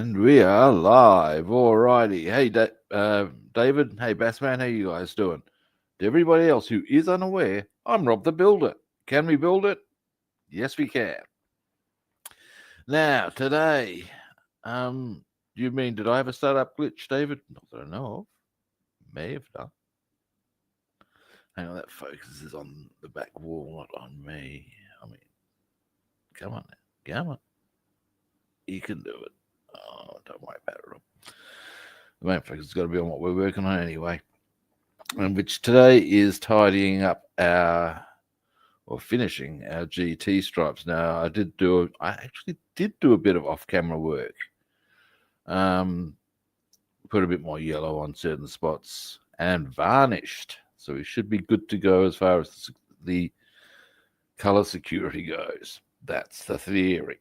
And we are live. Alrighty. Hey, David. Hey, Bassman. How you guys doing? To everybody else who is unaware, I'm Rob the Builder. Can we build it? Yes, we can. Now, today, you mean, did I have a startup glitch, David? Not that I know of. May have done. Hang on, that focus is on the back wall, not on me. I mean, come on now. Come on. You can do it. Oh, don't worry about it, Rob. The main focus has got to be on what we're working on anyway. And which today is tidying up finishing our GT stripes. Now, I actually did do a bit of off-camera work. Put a bit more yellow on certain spots and varnished. So we should be good to go as far as the color security goes. That's the theory.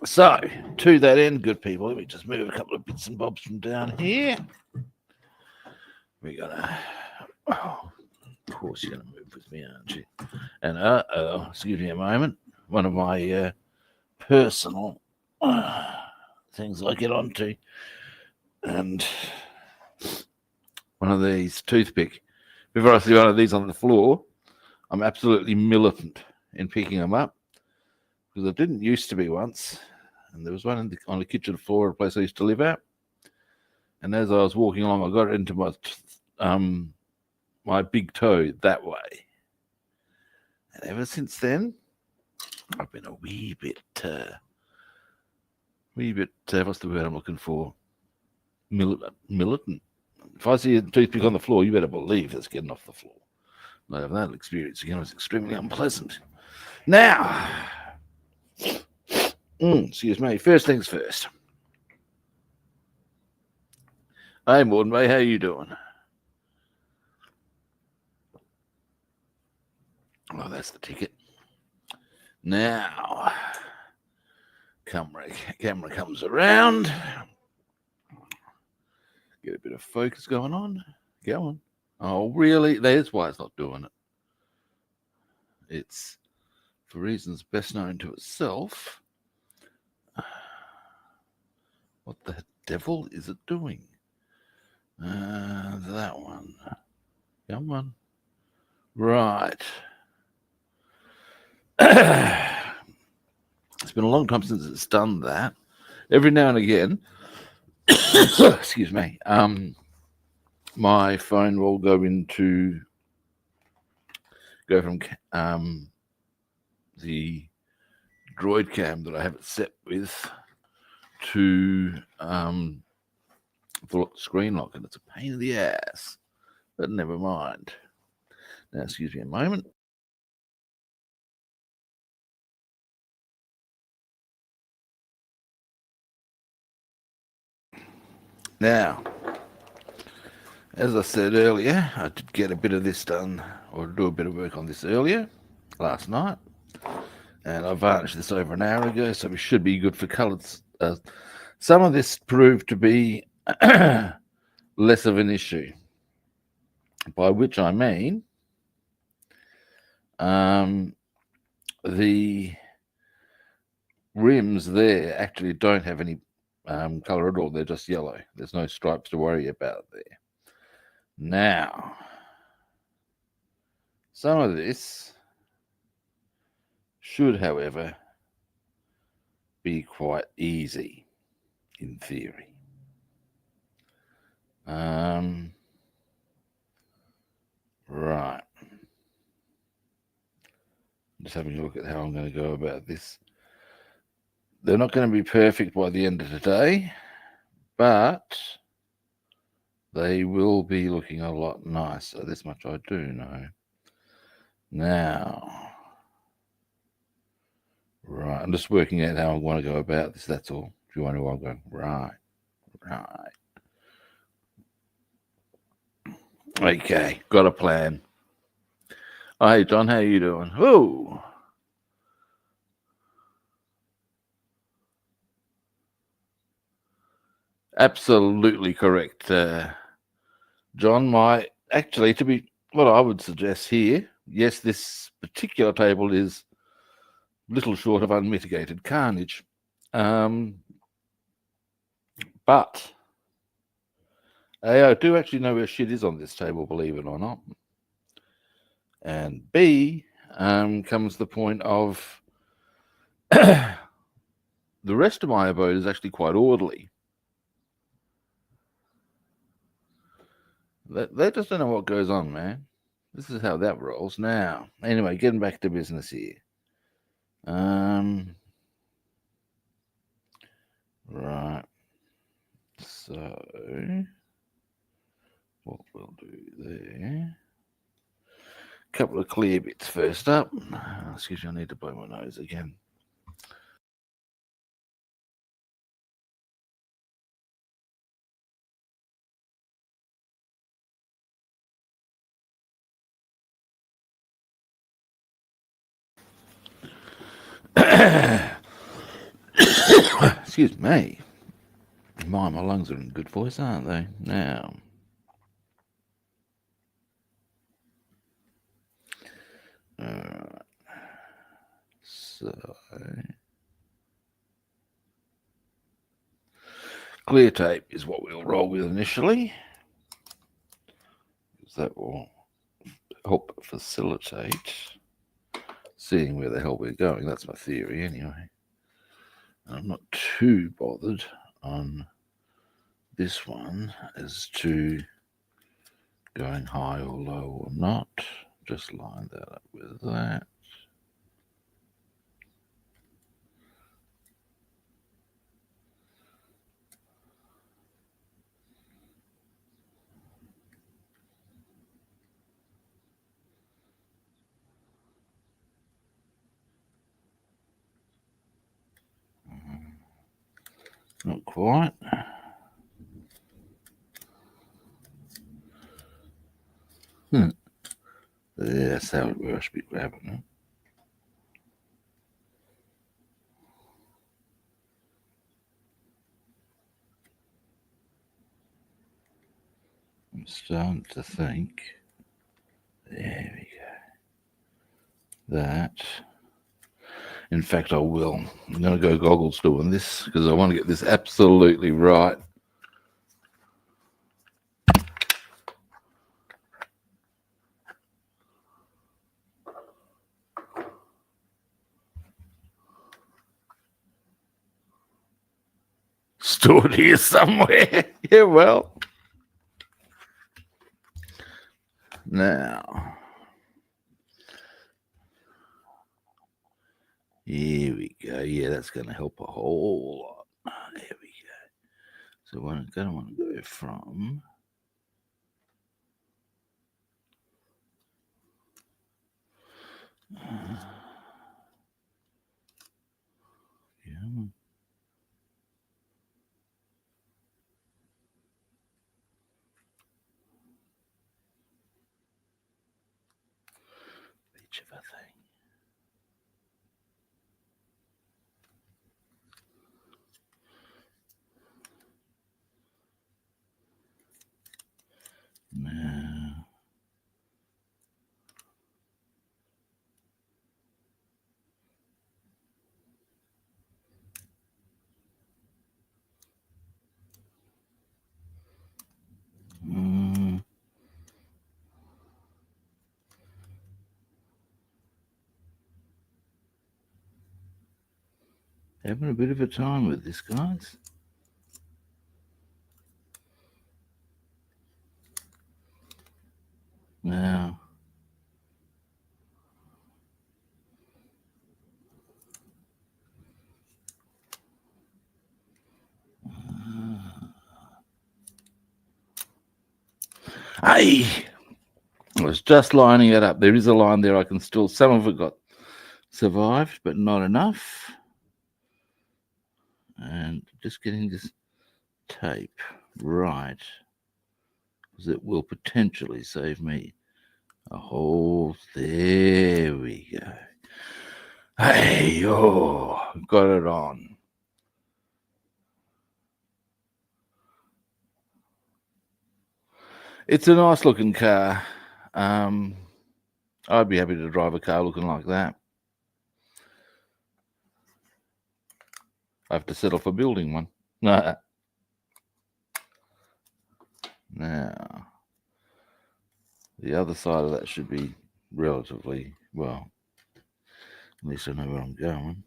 So, to that end, good people, let me just move a couple of bits and bobs from down here. We're gonna, of course, you're gonna move with me, aren't you? And excuse me a moment. One of my personal things I get onto, and one of these toothpick. Before I see one of these on the floor, I'm absolutely militant in picking them up. Because I didn't used to be once, and there was one on the kitchen floor, a place I used to live at. And as I was walking along, I got into my big toe that way. And ever since then, I've been a wee bit, what's the word I'm looking for? Militant. If I see a toothpick on the floor, you better believe it's getting off the floor. Not having that experience again was extremely unpleasant. Now, excuse me. First things first. Hey, Morden Bay, how you doing? Oh, that's the ticket. Now, camera comes around. Get a bit of focus going on. Go on. Oh, really? There's why it's not doing it. It's for reasons best known to itself. What the devil is it doing? That one. Come on. Right. It's been a long time since it's done that. Every now and again, excuse me, my phone will go from the Droid cam that I have it set with to screen lock, and it's a pain in the ass, but never mind. Now, excuse me a moment. Now, as I said earlier, I did get a bit of this done, or do a bit of work on this last night, and I varnished this over an hour ago, so we should be good for colours. Some of this proved to be less of an issue, by which I mean the rims there actually don't have any color at all. They're just yellow. There's no stripes to worry about there. Now, some of this should, however, be quite easy in theory. Right. Just having a look at how I'm going to go about this. They're not going to be perfect by the end of the day, but they will be looking a lot nicer. This much I do know. Now, right, I'm just working out how I want to go about this, that's all. If you wonder why I'm going, right. Okay, got a plan. Oh, hey, John, how you doing? Oh, absolutely correct, John. What I would suggest here, yes, this particular table is little short of unmitigated carnage. But A, I do actually know where shit is on this table, believe it or not. And B, comes the point of the rest of my abode is actually quite orderly. They just don't know what goes on, man. This is how that rolls. Now, anyway, getting back to business here. Right. So, what we'll do there. Couple of clear bits first up. Excuse me, I need to blow my nose again. Excuse me. My lungs are in good voice, aren't they? Now. Alright. So. Clear tape is what we'll roll with initially. Because that will help facilitate seeing where the hell we're going. That's my theory, anyway. I'm not too bothered on this one as to going high or low or not. Just line that up with that. Not quite. That's how it works. Be grabbing it. I'm starting to think. There we go. That. In fact, I will. I'm going to go goggles doing this because I want to get this absolutely right. Stored here somewhere. Yeah, well. Now. Here we go. Yeah, that's going to help a whole lot. There we go. So we're going to want to go from... yeah. Each of a thing. Now. Having a bit of a time with this, guys. Now. Hey! I was just lining it up. There is a line there I can still... Some of it got survived, but not enough. And just getting this tape right, because it will potentially save me a whole... There we go. Hey, oh, got it on. It's a nice looking car. I'd be happy to drive a car looking like that. I have to settle for building one. Now, the other side of that should be relatively, well, at least I know where I'm going.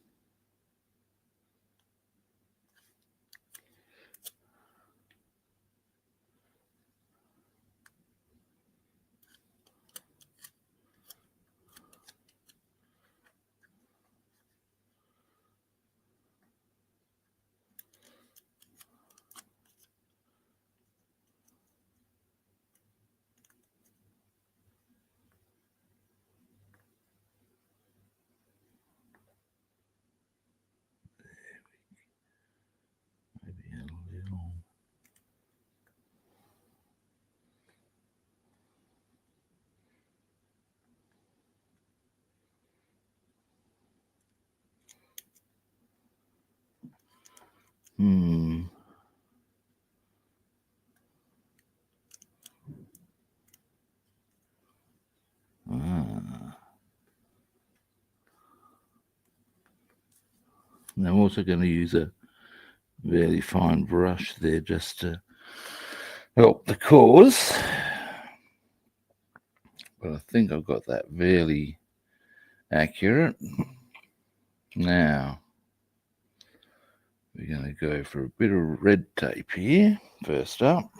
Maybe a little. And I'm also going to use a very fine brush there just to help the cause. But I think I've got that fairly accurate. Now, we're going to go for a bit of red tape here, first up.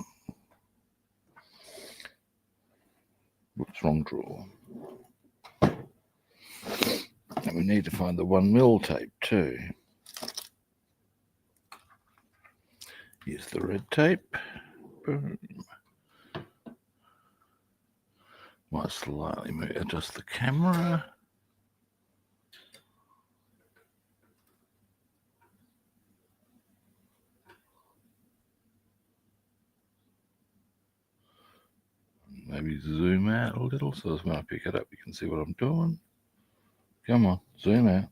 Whoops, wrong drawer. And we need to find the 1mm tape too. Use the red tape. Boom. Might slightly adjust the camera. Maybe zoom out a little so that when I pick it up you can see what I'm doing. Come on, zoom out.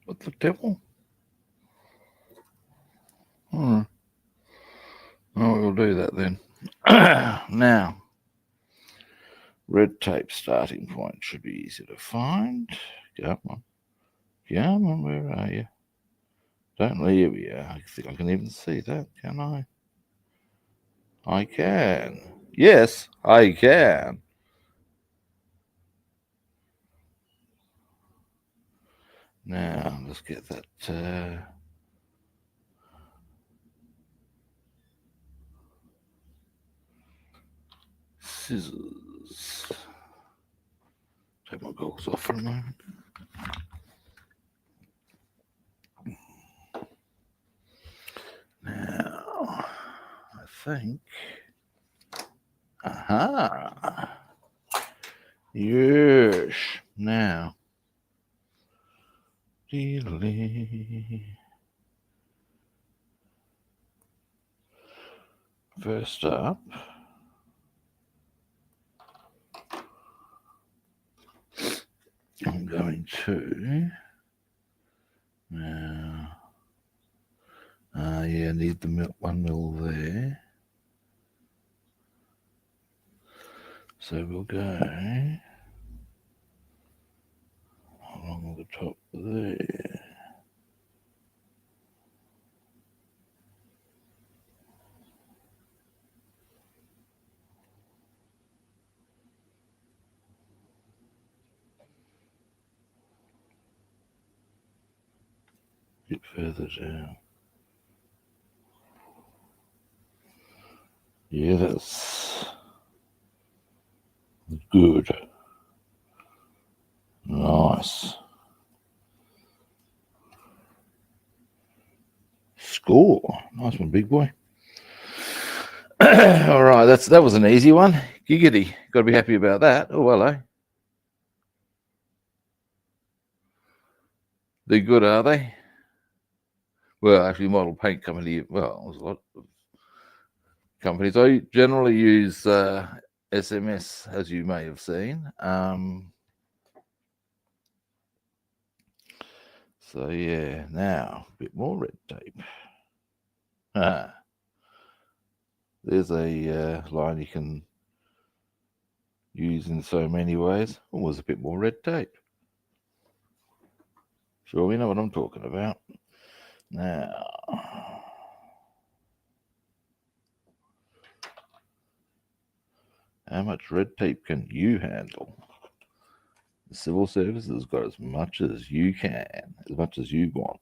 What the devil? Alright. Oh, we'll do that then. Now, red tape starting point should be easy to find. Come on. Come on, where are you? Don't leave here. I think I can even see that, can I? I can. Yes, I can. Now, let's get that. Scissors. Take my goggles off for a moment. Now, I think. Aha. Yes. Now. First up, I'm going to now. Yeah, I need the 1mm there. So we'll go along the top there. A bit further down. Yeah, that's good. Nice. Score. Nice one, big boy. All right, that was an easy one. Giggity. Got to be happy about that. Oh, hello. They're good, are they? Well, actually, Model Paint Company, well, there's a lot of companies. I generally use SMS, as you may have seen. So, yeah, now, a bit more red tape. There's a line you can use in so many ways. Always a bit more red tape. Sure, we know what I'm talking about. Now, How much red tape can you handle? The civil service has got as much as you can, as much as you want.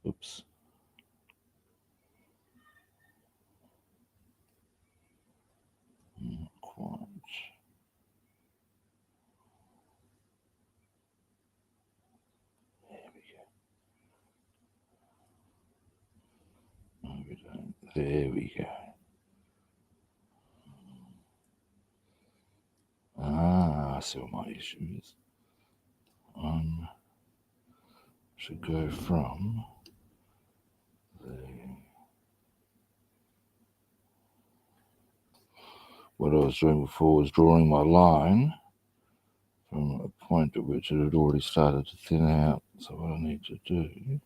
Oops. Not quite. There we go. No, we don't. There we go. Ah, I see what my issue is. Should go from there. What I was doing before was drawing my line from a point at which it had already started to thin out. So what I need to do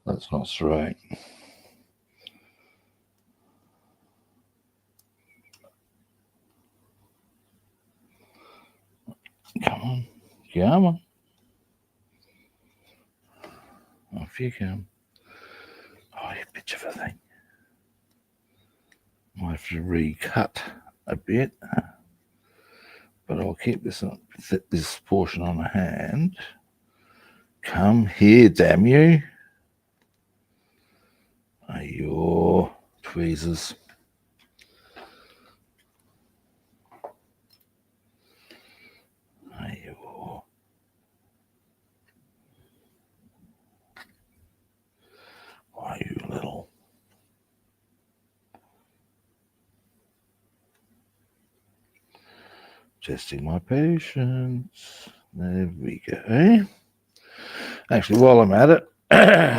that's not straight. Come on. Come on. Off you come. Oh, you bitch of a thing. Might have to recut a bit, but I'll keep this portion on hand. Come here, damn you. Your tweezers. Why, you little. Testing my patience. There we go. Actually, while I'm at it,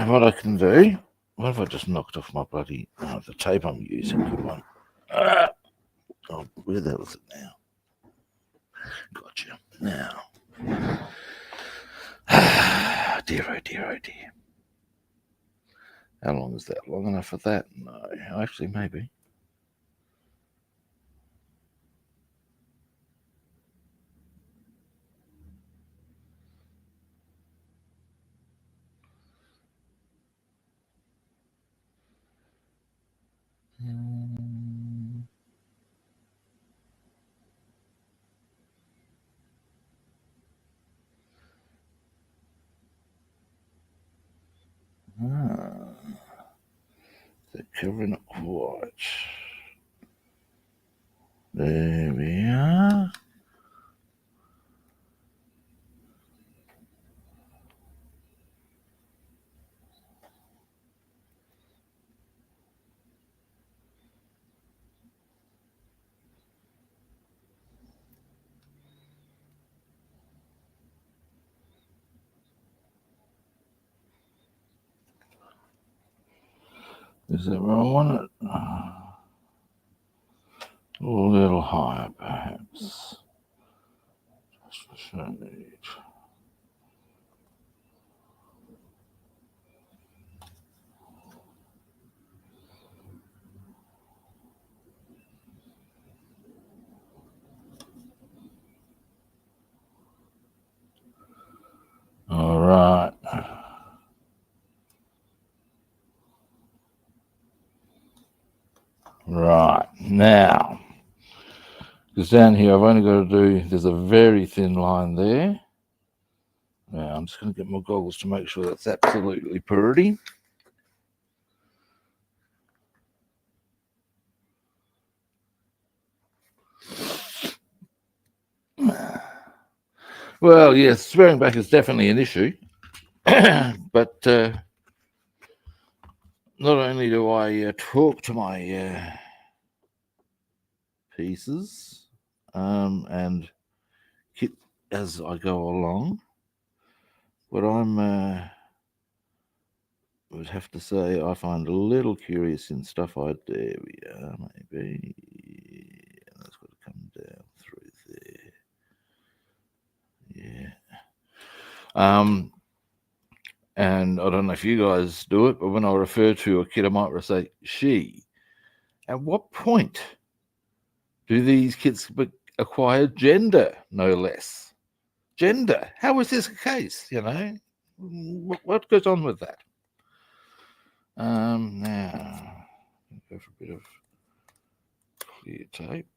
what I can do, what if I just knocked off my bloody, the tape I'm using? Good one. Oh, where the hell is it now? Gotcha. Now. Dear, oh dear, oh dear. How long is that? Long enough for that? No, actually, maybe. They're covering it quite. There we are. Is that where I want it? A little higher, perhaps. Just what I need. All right. Right. Now, because down here I've only got to do, there's a very thin line there. Now, I'm just going to get my goggles to make sure that's absolutely pretty. Well, yes, swearing back is definitely an issue. But not only do I talk to my pieces and kit as I go along, but would have to say I find a little curious in stuff. There we are, maybe. And that's got to come down through there. Yeah. And I don't know if you guys do it, but when I refer to a kid, I might say she. At what point do these kids acquire gender, no less? Gender. How is this a case? You know, what goes on with that? Now, go for a bit of clear tape.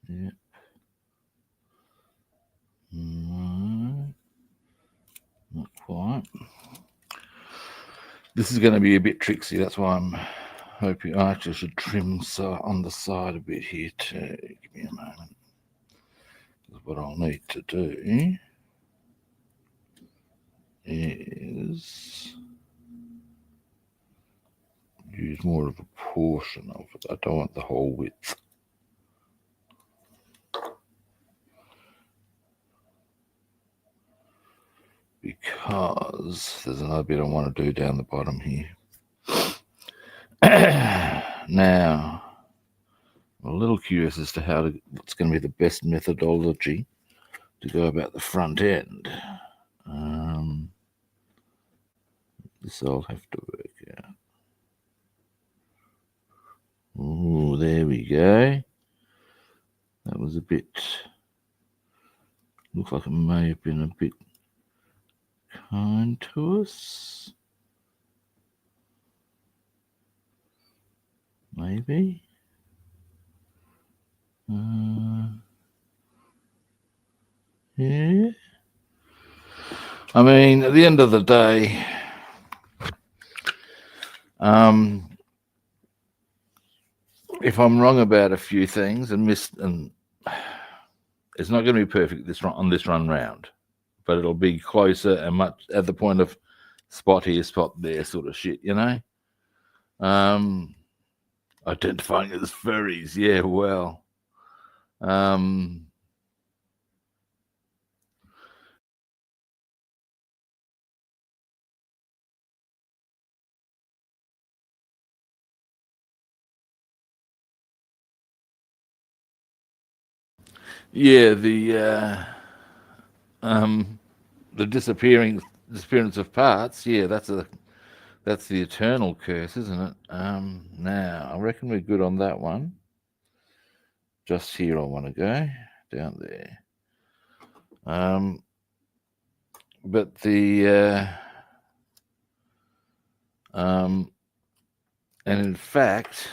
Yeah. Not quite. This is going to be a bit tricksy. That's why I'm hoping I actually should trim on the side a bit here too. Give me a moment. What I'll need to do is use more of a portion of it. I don't want the whole width. Because there's another bit I want to do down the bottom here. Now, I'm a little curious as to what's going to be the best methodology to go about the front end. This I'll have to work out. Oh, there we go. That was a bit. Looks like it may have been a bit kind to us. Maybe. Yeah. I mean, at the end of the day, if I'm wrong about a few things and it's not going to be perfect on this run round, but it'll be closer and much at the point of spot here, spot there sort of shit, you know? Identifying as furries, yeah, well. Yeah, the disappearance of parts. Yeah, that's the eternal curse, isn't it? Now I reckon we're good on that one. Just here, I want to go down there. But and in fact,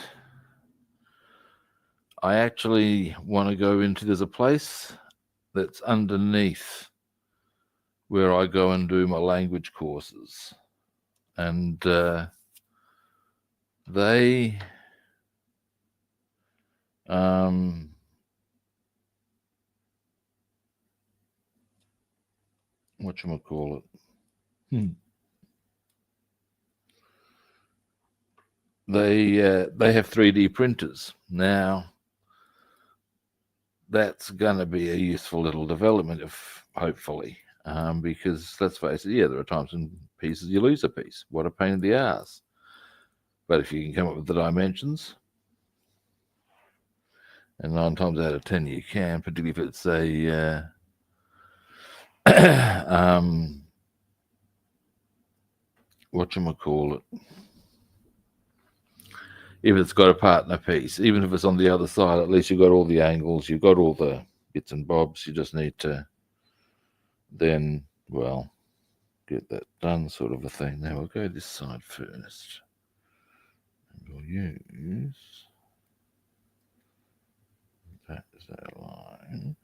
I actually want to go into. There's a place that's underneath where I go and do my language courses, and they whatchamacallit. They have 3D printers now. That's going to be a useful little development, hopefully, because let's face it, yeah, there are times in pieces you lose a piece. What a pain in the ass! But if you can come up with the dimensions, and 9 times out of 10 you can, particularly if it's a whatchamacallit. If it's got a partner piece, even if it's on the other side, at least you've got all the angles, you've got all the bits and bobs. You just need to then, well, get that done, sort of a thing. Now we'll go this side first. And we'll use that as our line.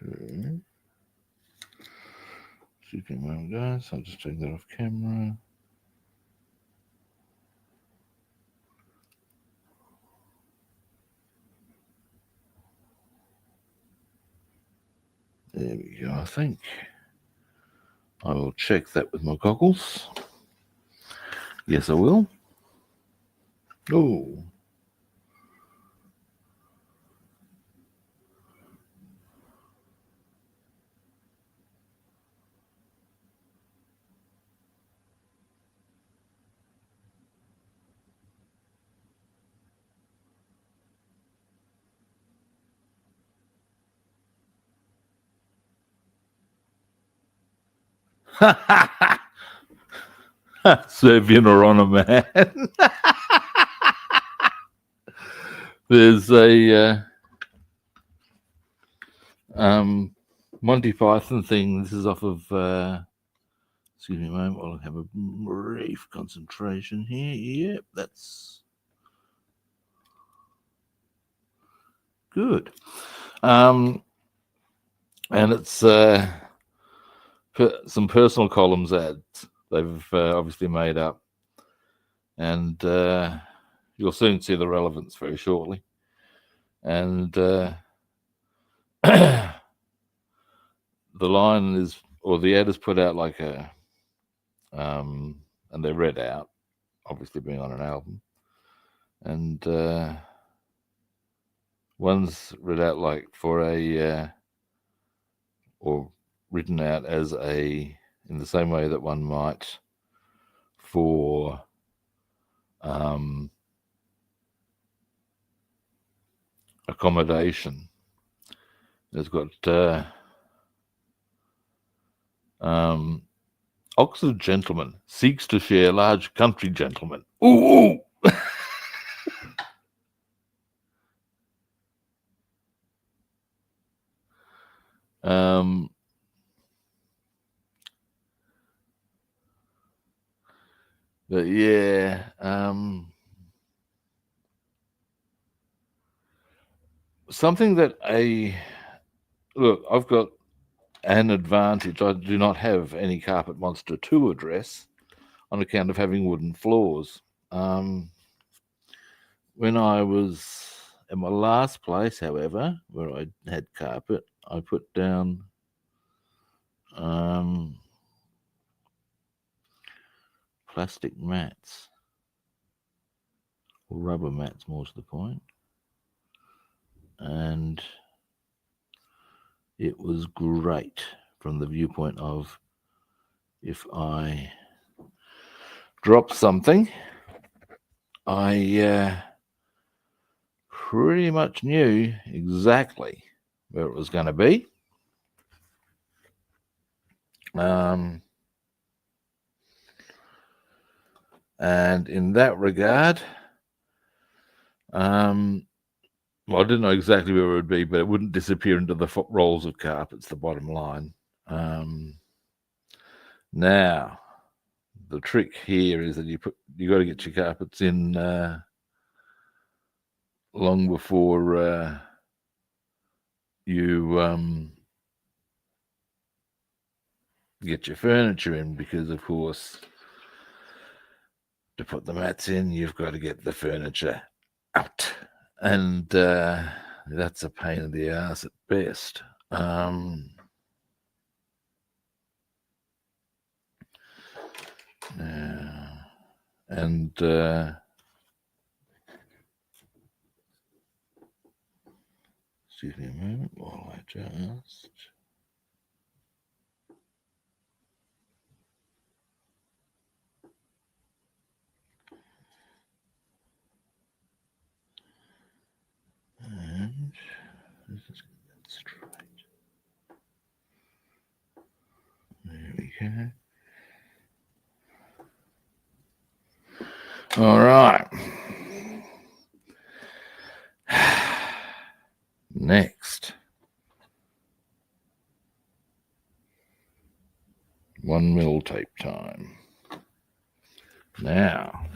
to. Excuse me a moment, guys. I'll just take that off camera. There we go, I think. I will check that with my goggles. Yes, I will. Oh. Serving her on a man. There's a Monty Python thing. This is off of excuse me a moment while I have a brief concentration here. Yep, that's good. And it's some personal columns ads they've obviously made up, and you'll soon see the relevance very shortly. And the line is, or the ad is put out like a and they're read out, obviously being on an album, and one's read out like for a or written out as a, in the same way that one might for accommodation. It's got Oxford gentleman seeks to share large country gentleman. Ooh. But yeah, something that look, I've got an advantage. I do not have any Carpet Monster 2 address on account of having wooden floors. When I was at my last place, however, where I had carpet, I put down plastic mats, or rubber mats, more to the point, and it was great from the viewpoint of if I dropped something, I pretty much knew exactly where it was going to be. And in that regard, well, I didn't know exactly where it would be, but it wouldn't disappear into the rolls of carpets, the bottom line. Now, the trick here is that you got to get your carpets in long before you get your furniture in, because of course, to put the mats in, you've got to get the furniture out, and that's a pain in the ass at best. And excuse me a moment while I just. And let's just get that straight. There we go. All right. Next. 1 mil tape time. Now.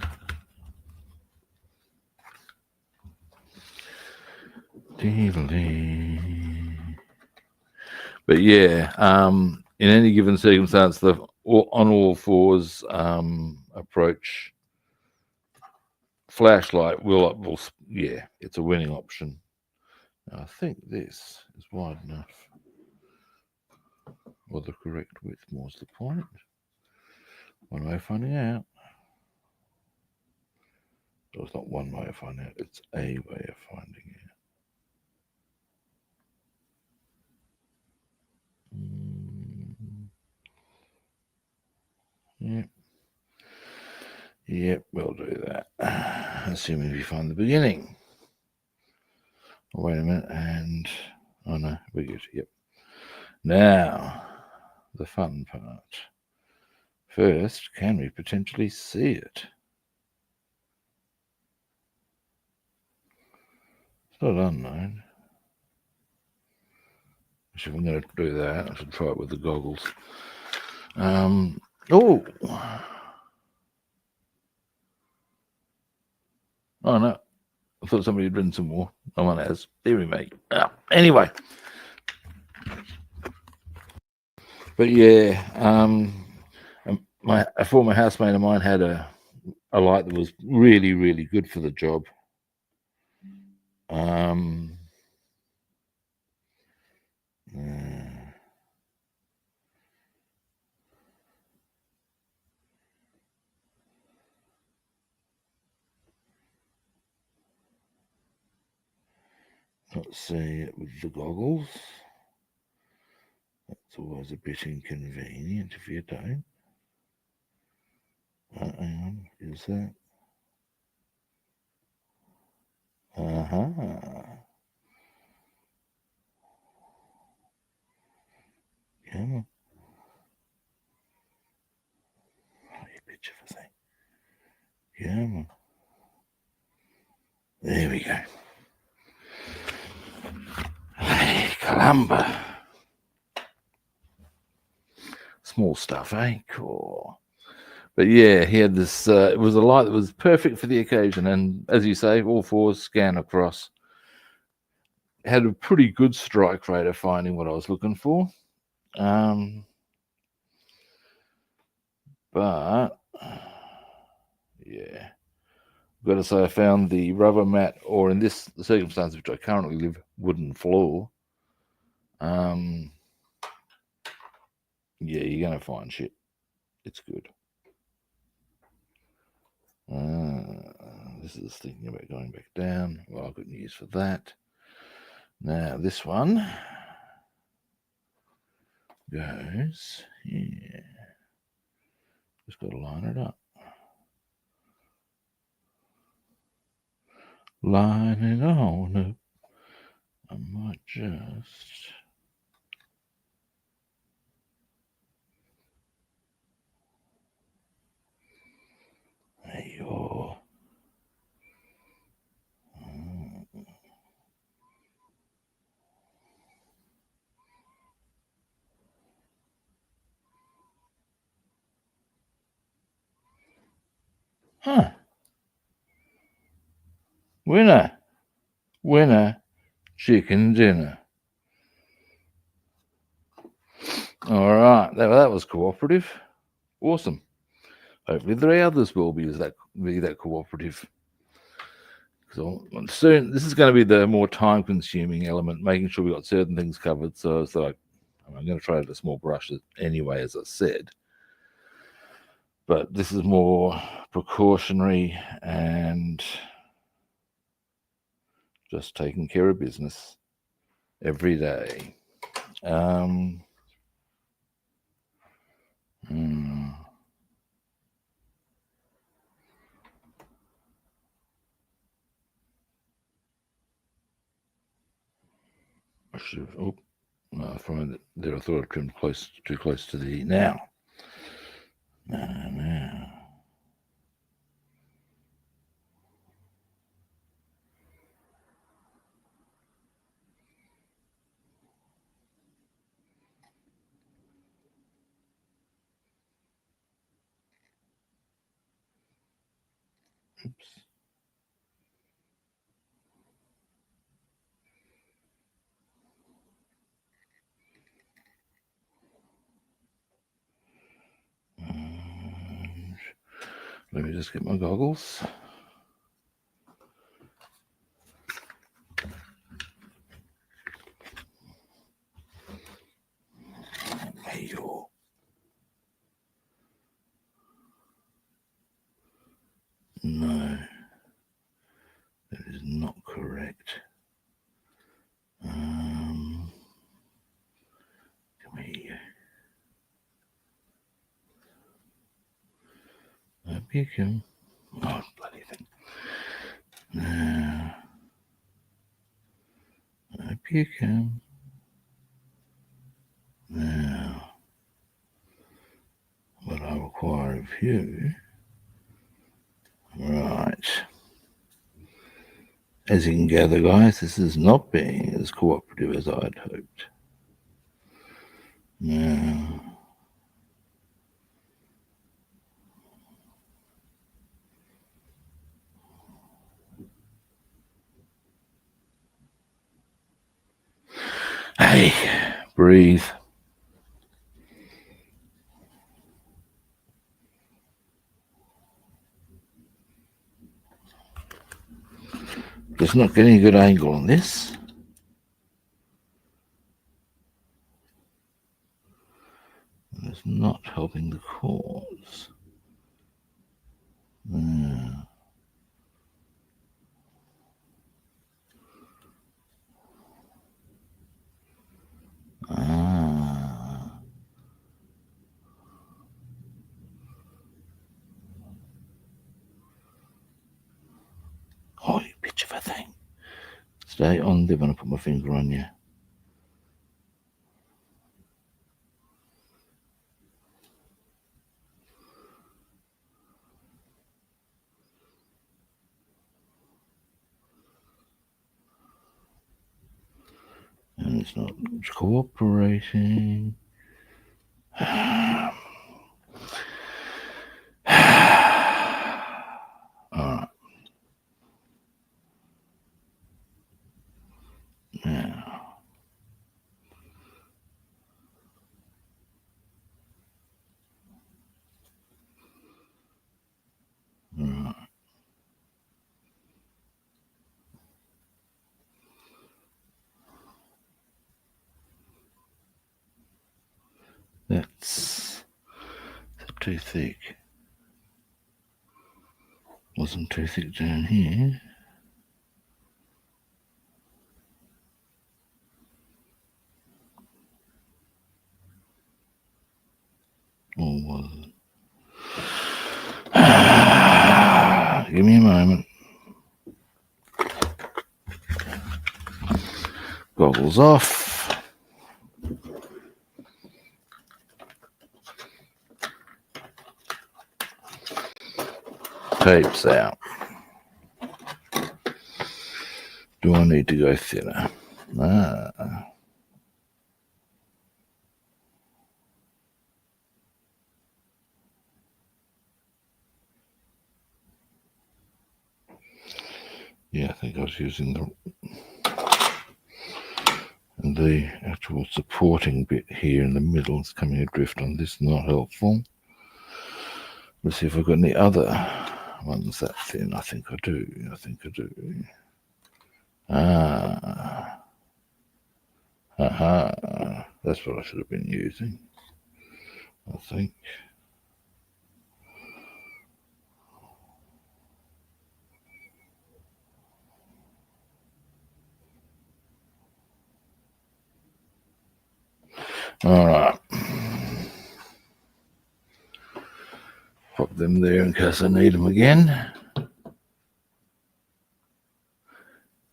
But yeah, in any given circumstance, the on all fours approach flashlight will yeah, it's a winning option. Now, I think this is wide enough, or the correct width. More's the point. One way of finding out. So it's not one way of finding out; it's a way of finding out. Yep. Yep, we'll do that. Assuming we find the beginning. Oh, wait a minute, and oh no, we're good. Yep. Now, the fun part. First, can we potentially see it? It's not unknown. If I'm going to do that, I should try it with the goggles. Oh, oh no! I thought somebody had written some more. No one has. Theory, mate. Anyway, but yeah, a former housemate of mine had a light that was really, really good for the job. Let's see it with the goggles. That's always a bit inconvenient if you don't. Hang on, is that? Come on. Oh, you bitch of a thing. Come on. There we go. Hey, Columba. Small stuff, eh? Cool. But yeah, he had this. It was a light that was perfect for the occasion, and as you say, all fours scan across. Had a pretty good strike rate of finding what I was looking for. But yeah, got to say, I found the rubber mat, or in this circumstance, which I currently live, wooden floor. Yeah, you're gonna find shit. It's good. This is thinking about going back down. Well, I've got news for that. Now this one goes here. Just got to line it up. Line it on up. I might just. There you are. Huh. Winner, chicken dinner. All right, that was cooperative. Awesome. Hopefully, 3 others will be that cooperative. So soon, this is going to be the more time-consuming element, making sure we got certain things covered. So I'm going to try with a small brush anyway, as I said. But this is more precautionary and just taking care of business every day. I should have. Oh, no, I find that there. I thought I trimmed too close to the now. Now. Oops. Let me just get my goggles. Hey, yo. No, that is not correct. Come here. Up you come. Oh, bloody thing. Now, up you come. Now, what I require of you, right. As you can gather, guys, this is not being as cooperative as I'd hoped. Now, hey, breathe. Just not getting a good angle on this. It's not helping the cause. Oh, you bitch of a thing. Stay on there when I put my finger on you. And it's not cooperating. Alright. Now. Right. That's too thick. Wasn't too thick down here. Or was it? Give me a moment. Goggles off. Tapes out. Do I need to go thinner? Yeah, I think I was using the actual supporting bit here in the middle. It's coming adrift on this, not helpful. Let's see if I've got any other ones that thin. I think I do. That's what I should have been using, I think. All right. Pop them there in case I need them again.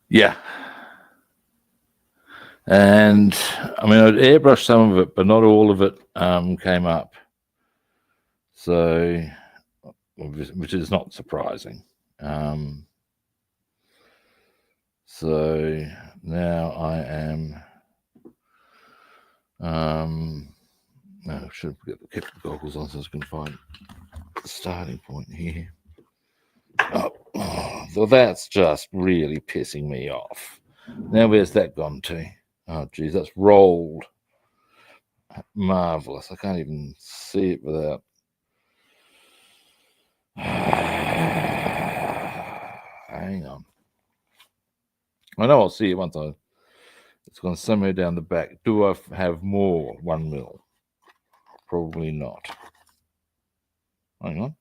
Yeah. And I mean, I'd airbrushed some of it, but not all of it came up. So, which is not surprising. So now I am. I should have kept the goggles on so I can find the starting point here. Oh, so that's just really pissing me off. Now, where's that gone to? Oh, geez, that's rolled. Marvelous. I can't even see it without Hang on. I know I'll see it once it's gone somewhere down the back. Do I have more 1 mil? Probably not. Hang on.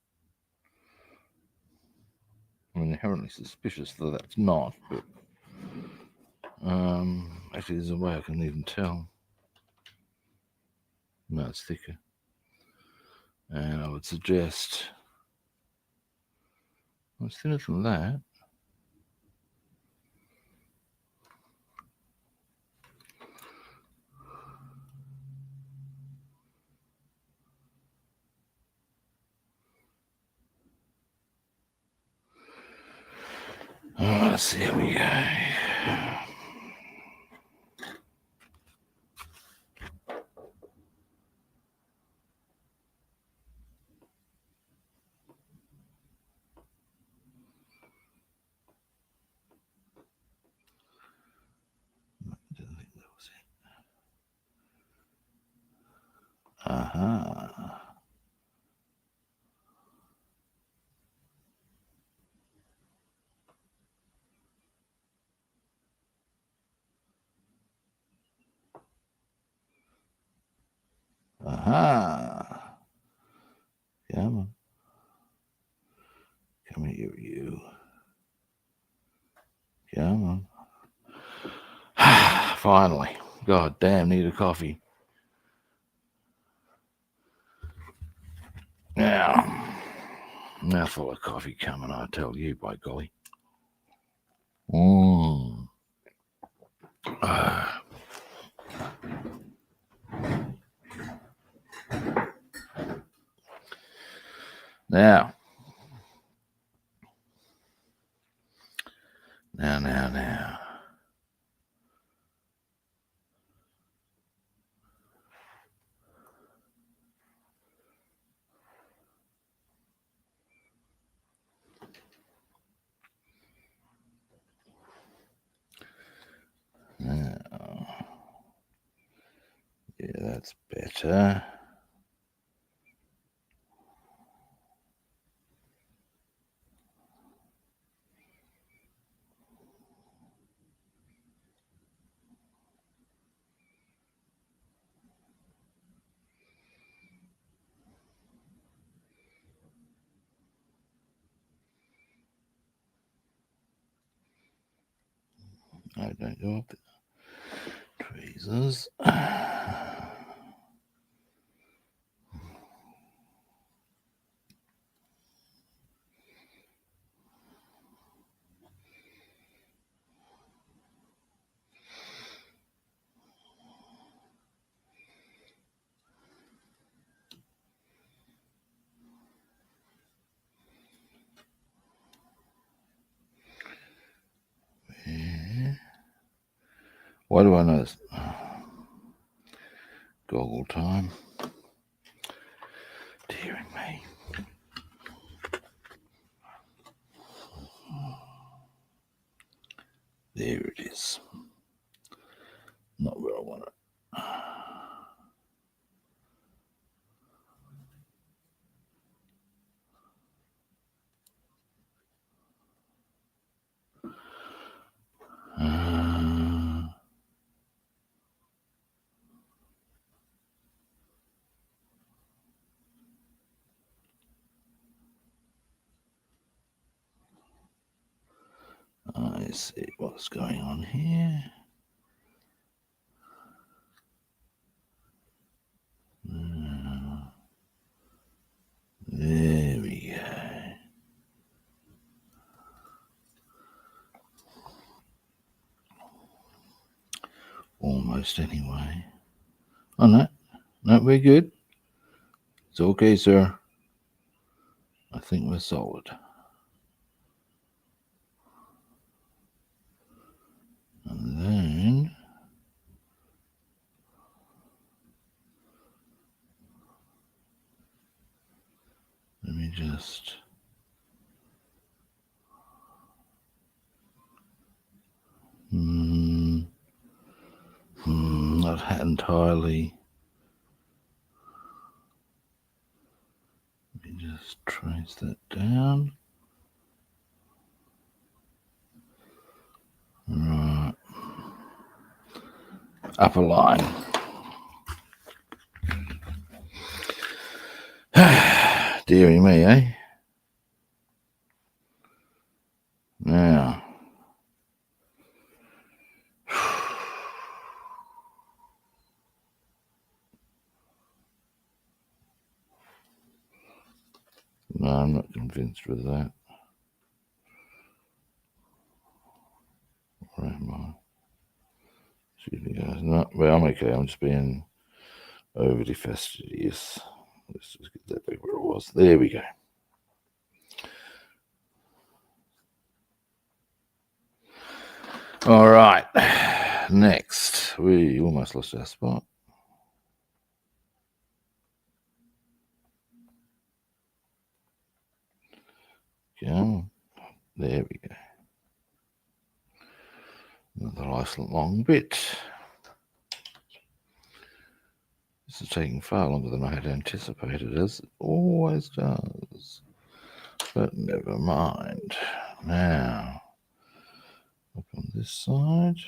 I'm inherently suspicious that that's not, but actually there's a way I can even tell. No, it's thicker. And I would suggest it's thinner than that. Oh, let's see how we go. Aha. Aha. Come on. Come here, you. Come on. Finally. God damn, need a coffee. Now, mouthful of coffee coming, I tell you, by golly. Now. Yeah, that's better. I don't go up the tweezers. Why do I know this? Goggle time. Dearing me. There it is. Not where I want it. I see what's going on here. There we go. Almost anyway. Oh no, we're good. It's okay, sir. I think we're solid. And then let me just not entirely. Let me just trace Close that down. Right. Upper line. Deary me, eh? Now. No, I'm not convinced with that. Where am I? Excuse me, guys. No, well, I'm okay. I'm just being overly fastidious. Let's just get that back where it was. There we go. All right. Next, we almost lost our spot. Go. There we go. Another nice long bit. This is taking far longer than I had anticipated, as it always does. But never mind. Now, up on this side.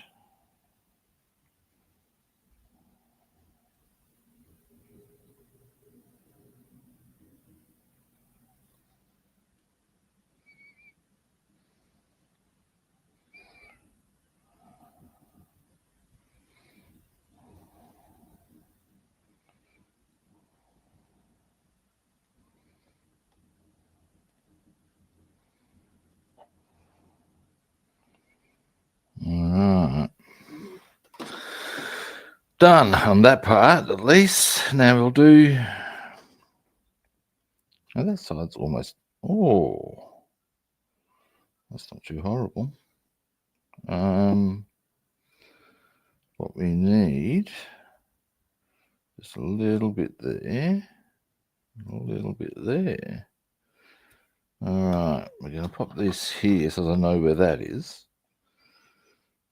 Alright. Done on that part, at least. Now we'll do... Oh, that side's almost... Oh. That's not too horrible. What we need... Just a little bit there. A little bit there. Alright, we're going to pop this here so I know where that is.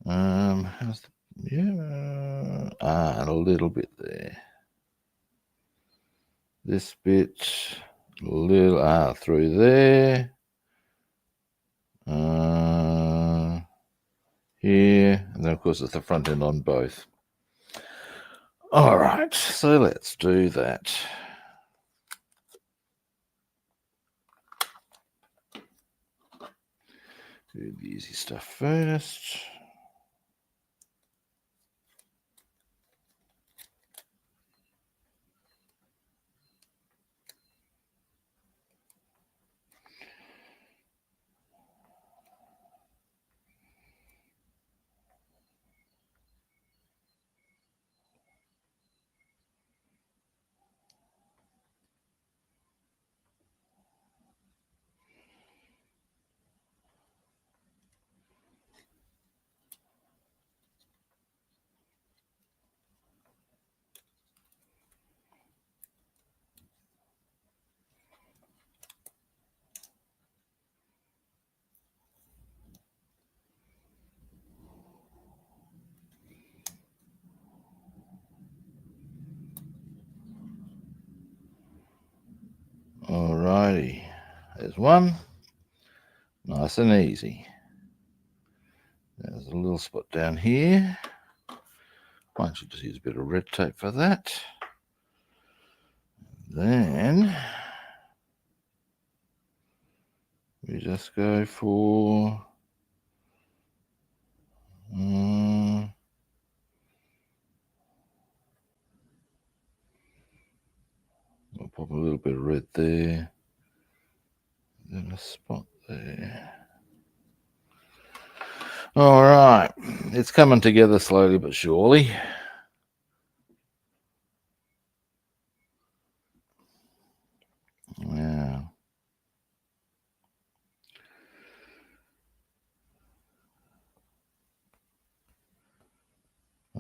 How's the... Yeah. And a little bit there. This bit, a little, through there. Here, and then of course it's the front end on both. All right, so let's do that. Do the easy stuff first. Alrighty, there's one. Nice and easy. There's a little spot down here. Why don't you just use a bit of red tape for that? Then we just go for I'll pop a little bit of red there. Then a spot there. All right, it's coming together slowly but surely. Yeah.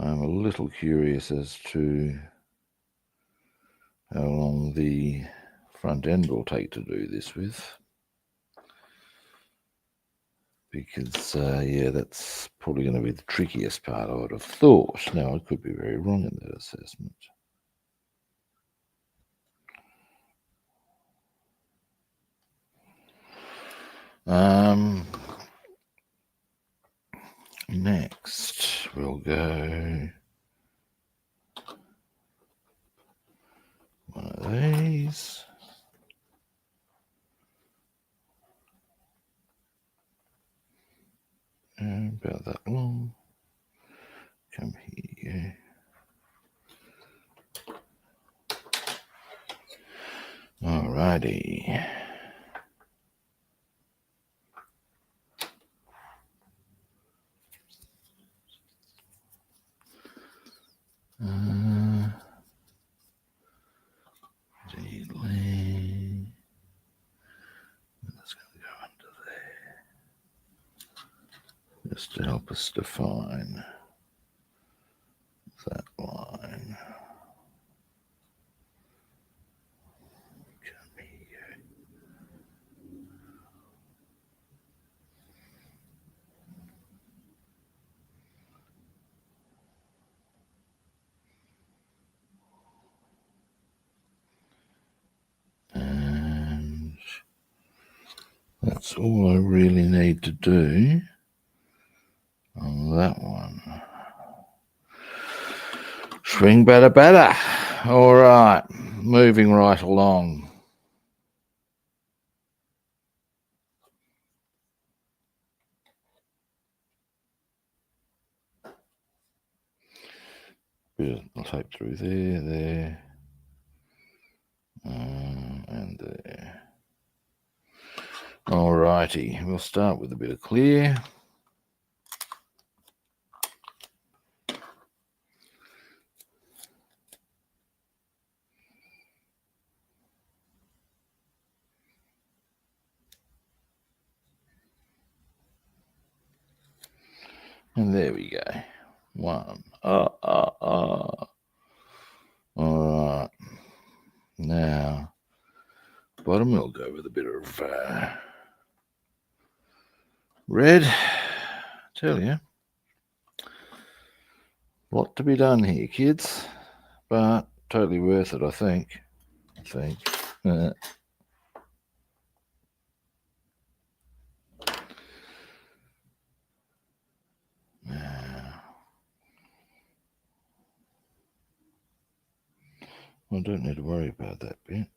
I'm a little curious as to how long the front end will take to do this with. Because, yeah, that's probably going to be the trickiest part, I would have thought. Now, I could be very wrong in that assessment. Next, we'll go one of these. About that long. Come here. Alrighty. That's going to go under there. Just to help us define that line. Come here. And that's all I really need to do on that one. Swing better. All right, moving right along. Bit of tape through there, and there. Alrighty, we'll start with a bit of clear. And there we go. One. All right. Now, bottom we'll go with a bit of red. Tell you, lot to be done here, kids, but totally worth it, I think. Now, I don't need to worry about that bit.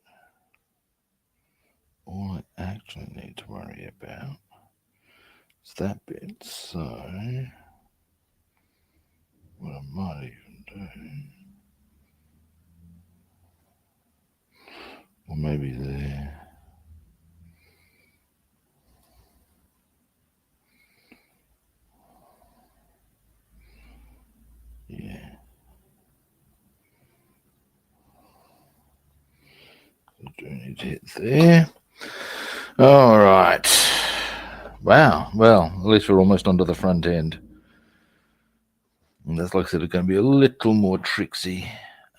All I actually need to worry about is that bit. So, what I might even do, or maybe there. Yeah. I do need to hit there. All right. Wow. Well, at least we're almost onto the front end. And that's, like I said, it's going to be a little more tricksy.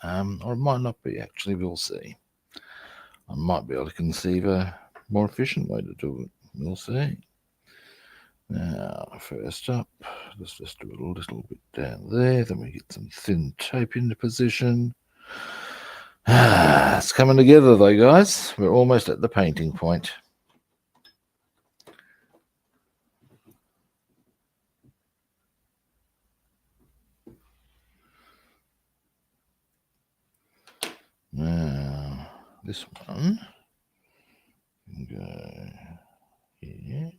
Or it might not be, actually. We'll see. I might be able to conceive a more efficient way to do it. We'll see. Now, first up, let's just do a little bit down there. Then we get some thin tape into position. It's coming together, though, guys. We're almost at the painting point. Now, this one can go here.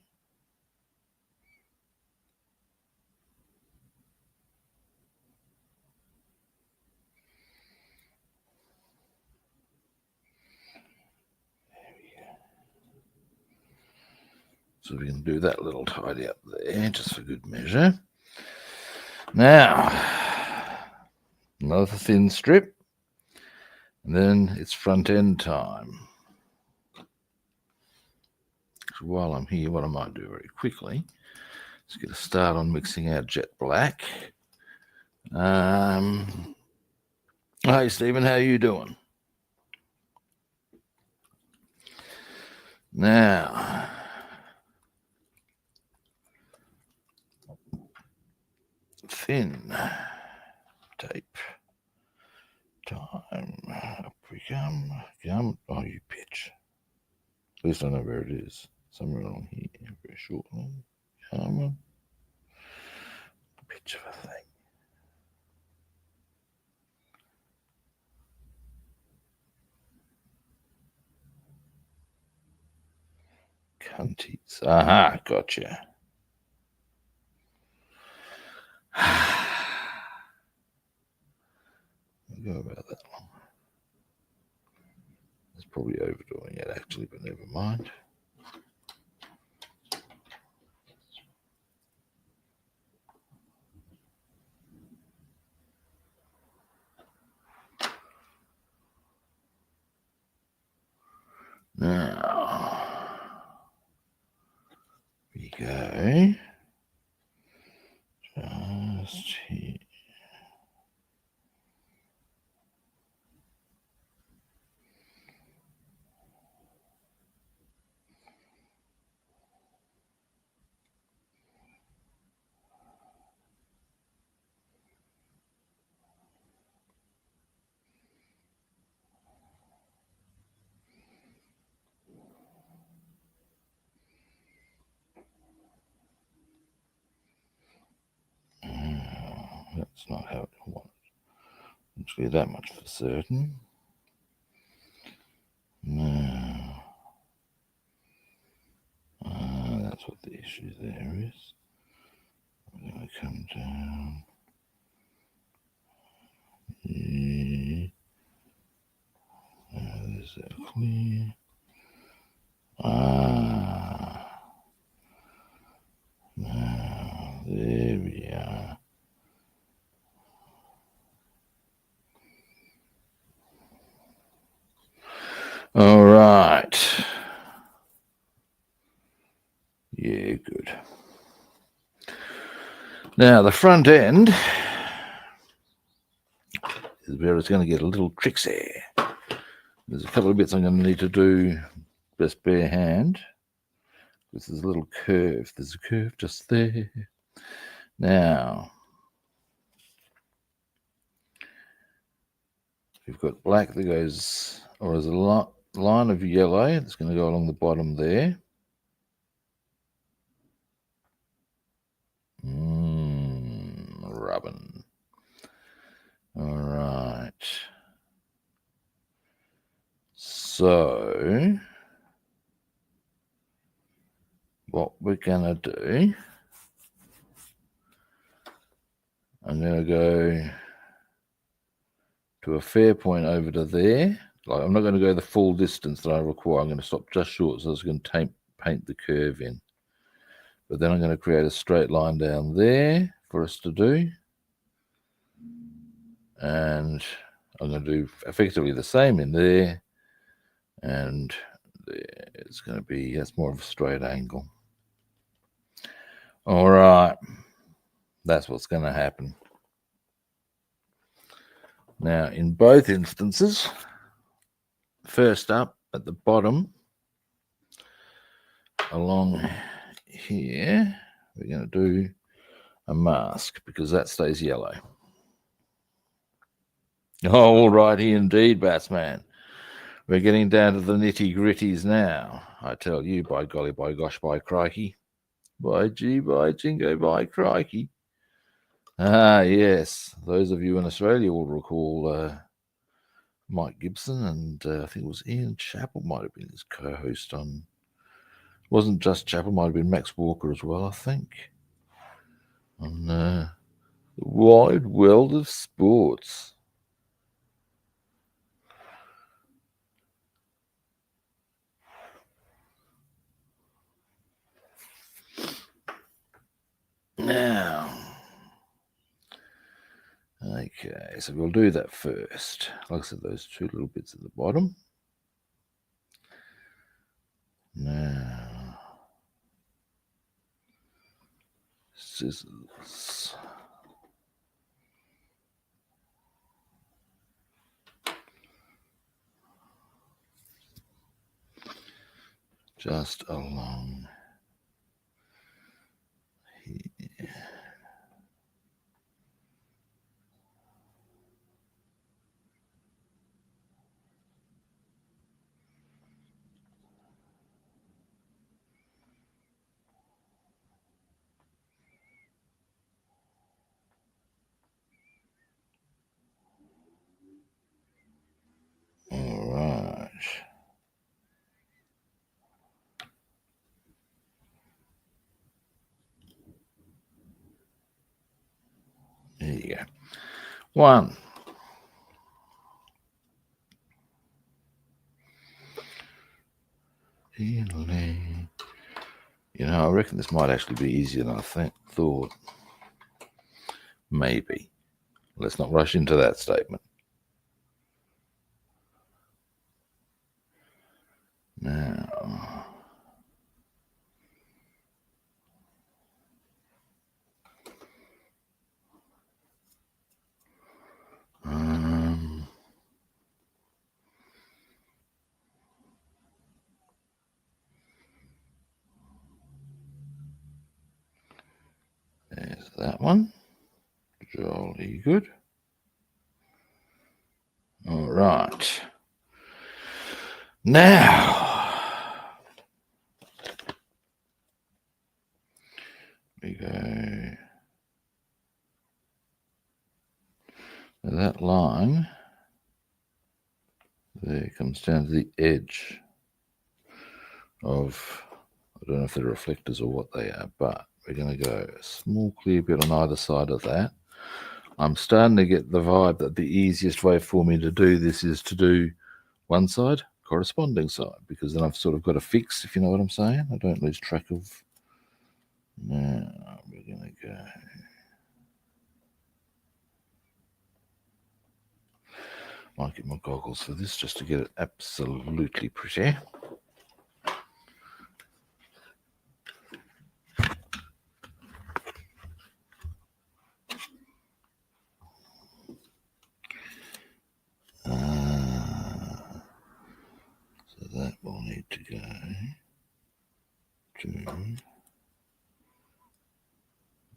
So we can do that little tidy up there, just for good measure. Now, another thin strip, and then it's front end time. So while I'm here, what I might do very quickly is get a start on mixing our jet black. Hey, Stephen, how you doing? Now, thin tape time. Up we come. Oh, you bitch. At least I know where it is. somewhere along here, very shortly. Come on. Bitch of a thing. Cunties. Aha, gotcha. I'll go about that long. It's probably overdoing it actually, but never mind. Now, we go just here. That's not how it wants. Actually, that much for certain. No. That's what the issue there is. I'm going to come down. Yeah. There's that clear. Now, there we are. All right. Yeah, good. Now, the front end is where it's going to get a little tricksy. There's a couple of bits I'm going to need to do just bare hand. This is a little curve. There's a curve just there. Now, we've got black that goes, or there's a line of yellow that's going to go along the bottom there. Rubbing. All right. So, what we're going to do, I'm going to go to a fair point over to there. Like, I'm not going to go the full distance that I require. I'm going to stop just short, so I was going to paint the curve in. But then I'm going to create a straight line down there for us to do. And I'm going to do effectively the same in there. And there. It's going to be, that's more of a straight angle. All right. That's what's going to happen. Now, in both instances, first up at the bottom, along here, we're going to do a mask because that stays yellow. Oh, all righty indeed, Batsman. We're getting down to the nitty-gritties now. I tell you, by golly, by gosh, by crikey. By gee, by jingo, by crikey. Ah, yes. Those of you in Australia will recall Mike Gibson and I think it was Ian Chappell might have been his co-host on. It wasn't just Chappell, might have been Max Walker as well, I think. On the wide world of sports. Now, okay, so we'll do that first. Like I said, those two little bits at the bottom. Now, scissors. Just along here. you go. 1. You know, I reckon this might actually be easier than I thought. Maybe. Let's not rush into that statement. Now, there's that one. Jolly good. All right. Now, we go. That line there comes down to the edge of, I don't know if they're reflectors or what they are, but we're going to go a small clear bit on either side of that. I'm starting to get the vibe that the easiest way for me to do this is to do one side, corresponding side, because then I've sort of got a fix, if you know what I'm saying. I don't lose track of. Now we're going to go. Might get my goggles for this just to get it absolutely pretty. So that will need to go to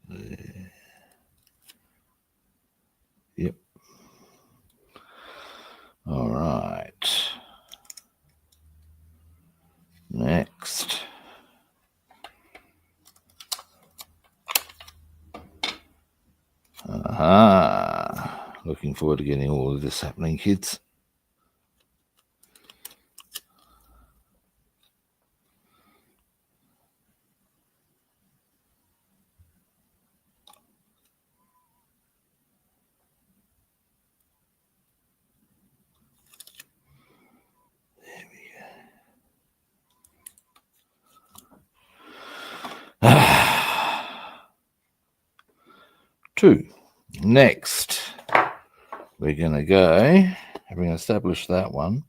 there. Yep. All right. Next. Aha. Looking forward to getting all of this happening, kids. There we go. 2. Next, we're going to go, having established that one.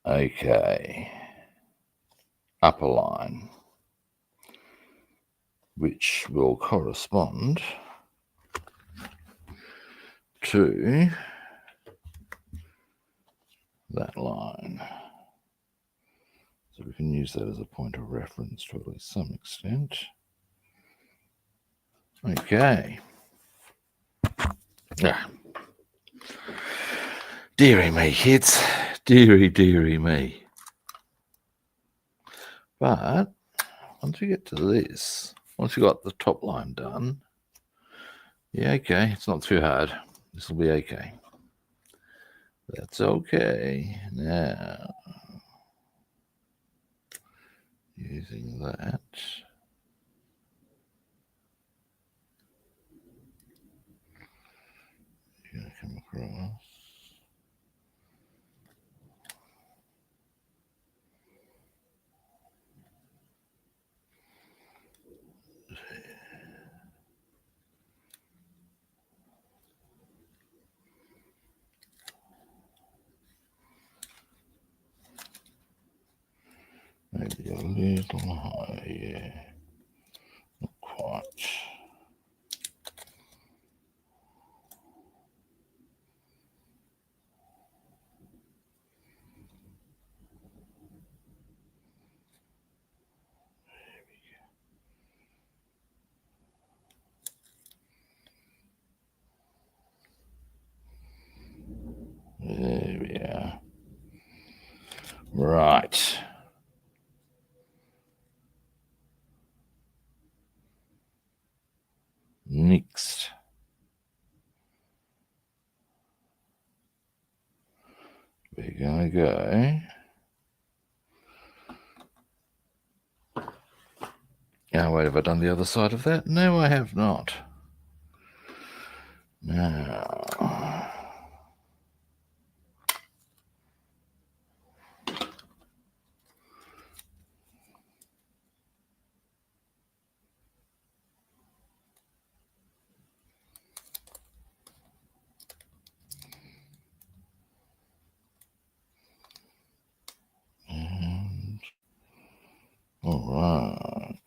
Okay. Upper line, which will correspond to that line. So we can use that as a point of reference to at least some extent. Okay. Ah. Deary me, kids. Deary me. But once we get to this, once we got the top line done, yeah, okay, it's not too hard. This will be okay. That's okay. Now, using that. You're going to come across. Maybe a little higher, yeah. Not quite. There we are. Right. Next. We're going to go. Oh, wait, have I done the other side of that? No, I have not. Now, all right.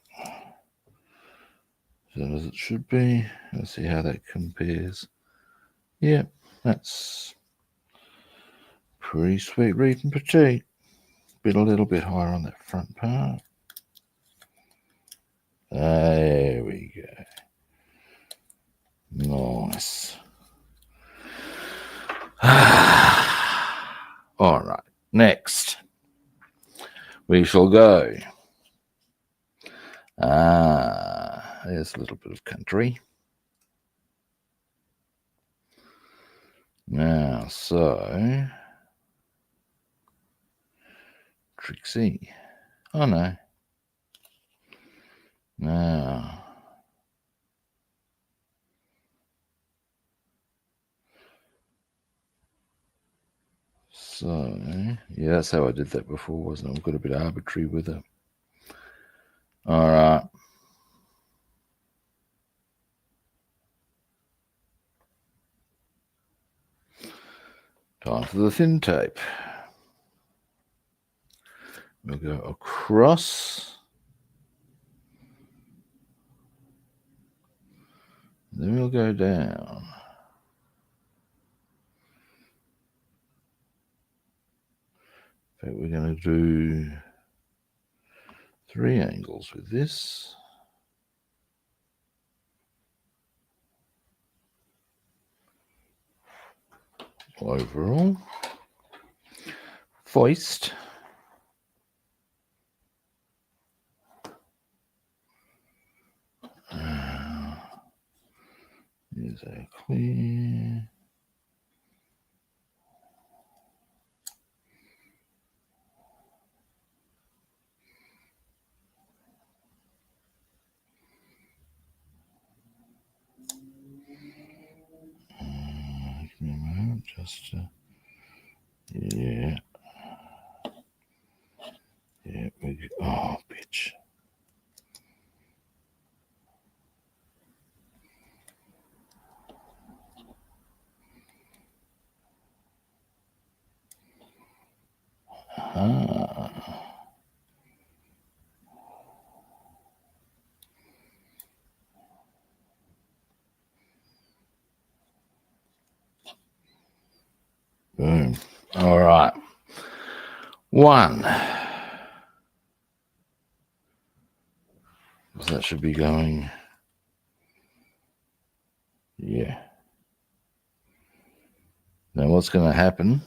So as it should be. Let's see how that compares. Yep, that's pretty sweet reading petite. Bit a little bit higher on that front part. There we go. Nice. All right. Next, we shall go. There's a little bit of country. Now, so Trixie. Oh no. Now, so yeah, that's how I did that before, wasn't it? I've got a bit arbitrary with it. All right. Time for the thin tape. We'll go across. Then we'll go down. In fact, we're going to do 3 angles with this. Overall. Foist. Here's our clear. Give me a moment, just yeah. Yeah, oh, bitch. Boom. All right. 1. So that should be going. Yeah. Now what's going to happen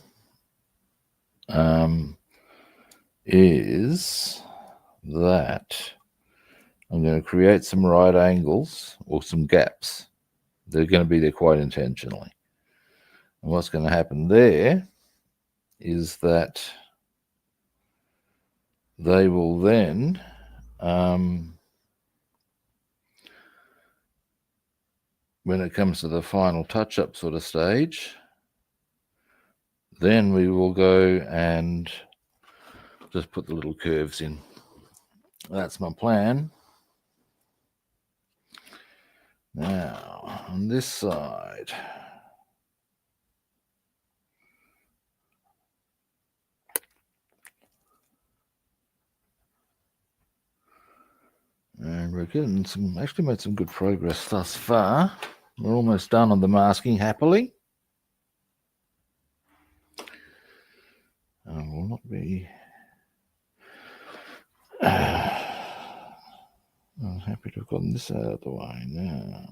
is that I'm going to create some right angles or some gaps. They're going to be there quite intentionally. And what's going to happen there is that they will then when it comes to the final touch-up sort of stage, then we will go and just put the little curves in. That's my plan. Now, on this side, and we're getting actually made some good progress thus far. We're almost done on the masking, happily. And will not be. I'm happy to have gotten this out of the way now.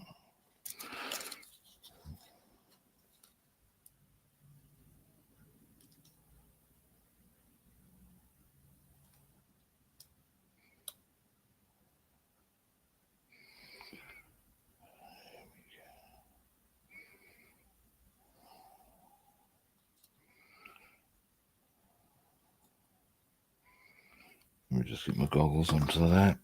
Let me just get my goggles onto that.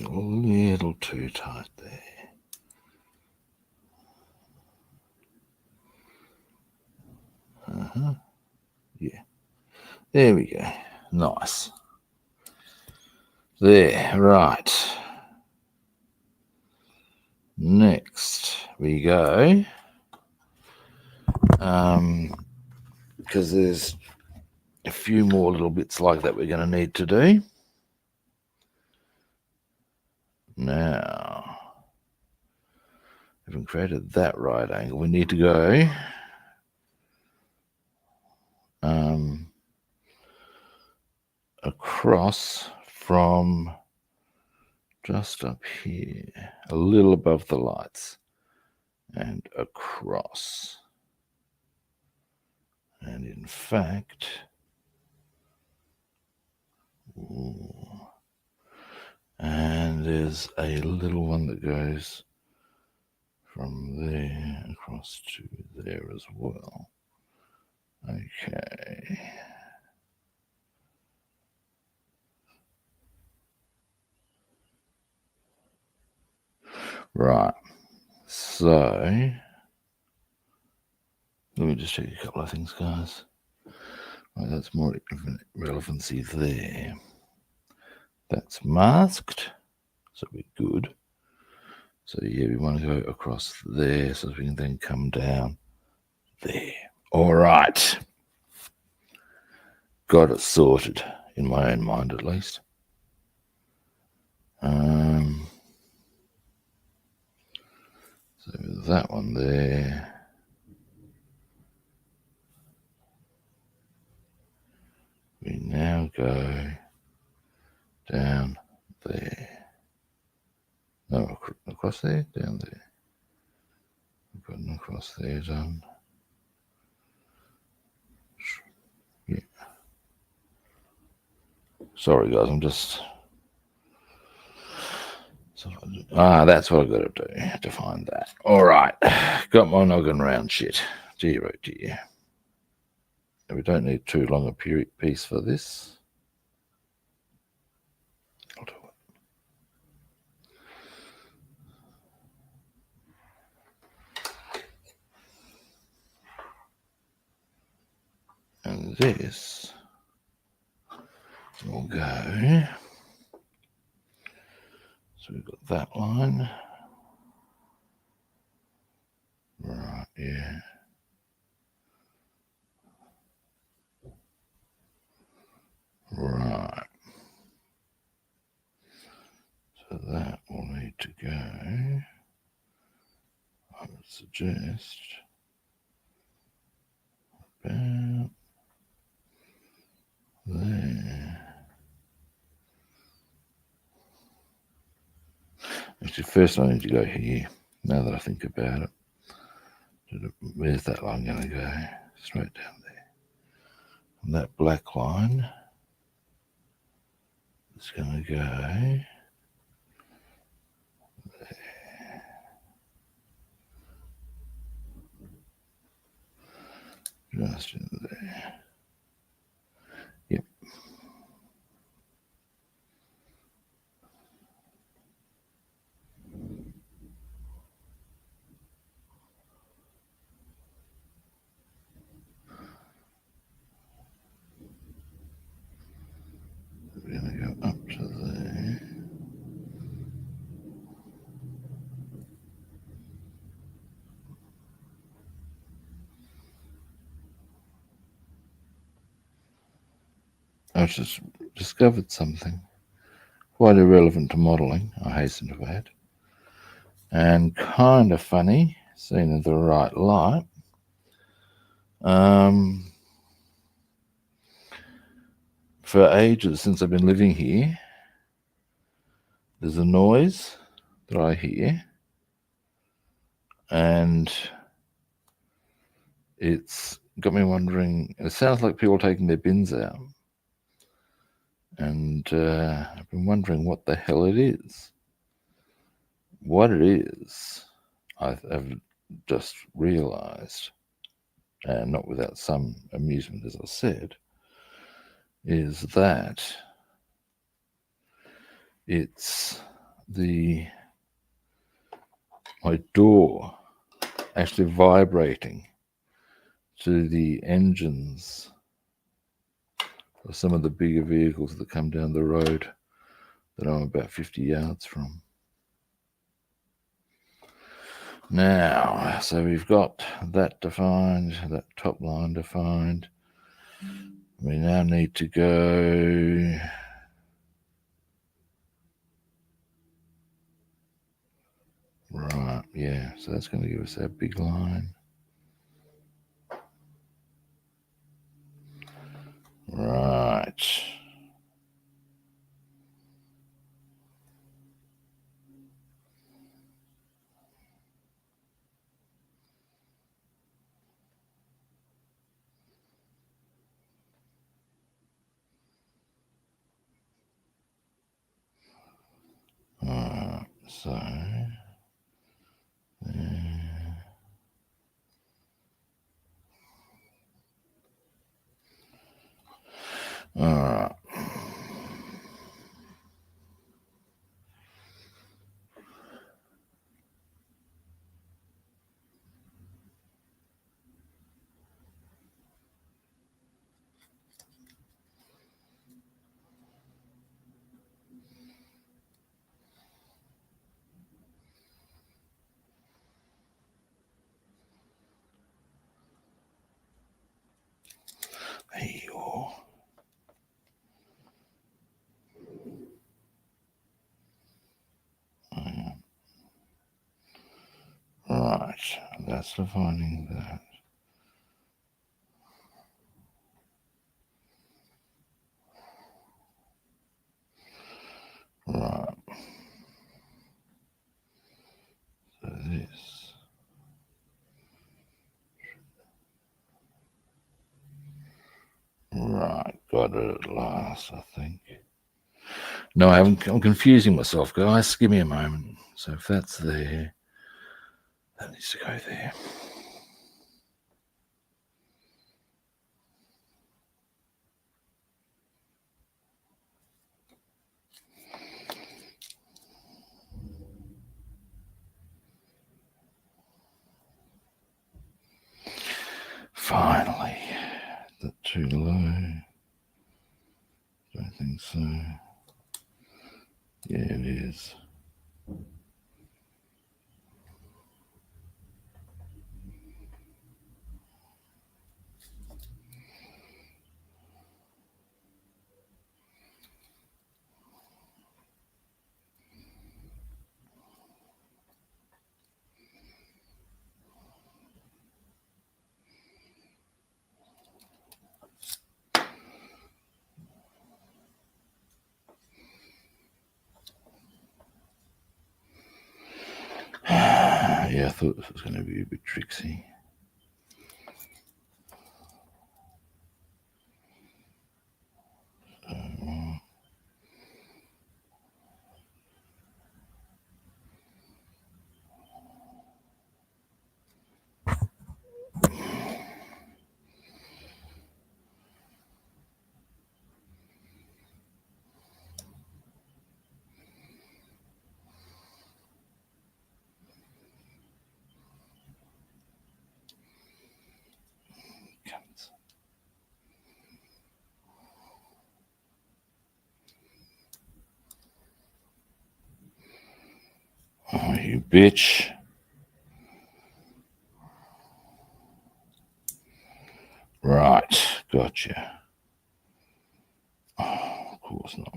a little too tight there. Yeah. There we go. Nice. There, right. Next we go. Because there's a few more little bits like that we're going to need to do. Now, having created that right angle, we need to go across from just up here, a little above the lights, and across. And in fact, and there's a little one that goes from there across to there as well. Okay. Right. So, let me just check a couple of things, guys. Right, that's more relevancy there. That's masked, so we're good. So yeah, we want to go across there so we can then come down there. All right. Got it sorted, in my own mind at least. So that one there. We now go down there. No, across there, down there. We've got an across there done. Yeah. Sorry, guys, I'm just. That's what I've got to do to find that. All right, got my noggin round shit. Dear, oh dear. We don't need too long a piece for this. I'll do it. And this will go. So we've got that line. Right, yeah. Right. So that will need to go. I would suggest about there. Actually, first I need to go here, now that I think about it. Where's that line going to go? Straight down there. And that black line is going to go there. Just in there. Yep. We're going to go up to there. I've just discovered something quite irrelevant to modelling, I hasten to add, and kind of funny, seen in the right light. For ages since I've been living here, there's a noise that I hear, and it's got me wondering. It sounds like people taking their bins out, and I've been wondering what the hell it is. What it is, I've just realised, and not without some amusement, as I said, is that it's my door actually vibrating to the engines of some of the bigger vehicles that come down the road that I'm about 50 yards from. Now, so we've got that defined, that top line defined. We now need to go right, yeah, so that's going to give us that big line. Right. So all right. There you go. Right, that's defining that. Right. So this. Right, got it at last, I think. No, I'm confusing myself, guys. Give me a moment. So if that's there, that needs to go there. Finally, is that too low? Don't think so. Yeah, it is. Yeah, I thought this was going to be a bit tricksy. Oh, you bitch. Right, gotcha. Oh, of course not.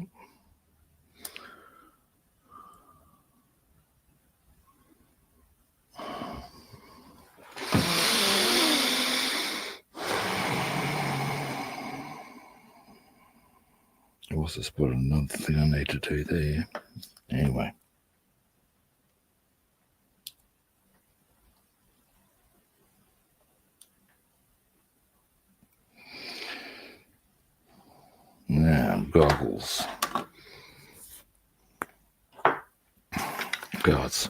I also spotted another thing I need to do there. Anyway. Now, goggles. Gods.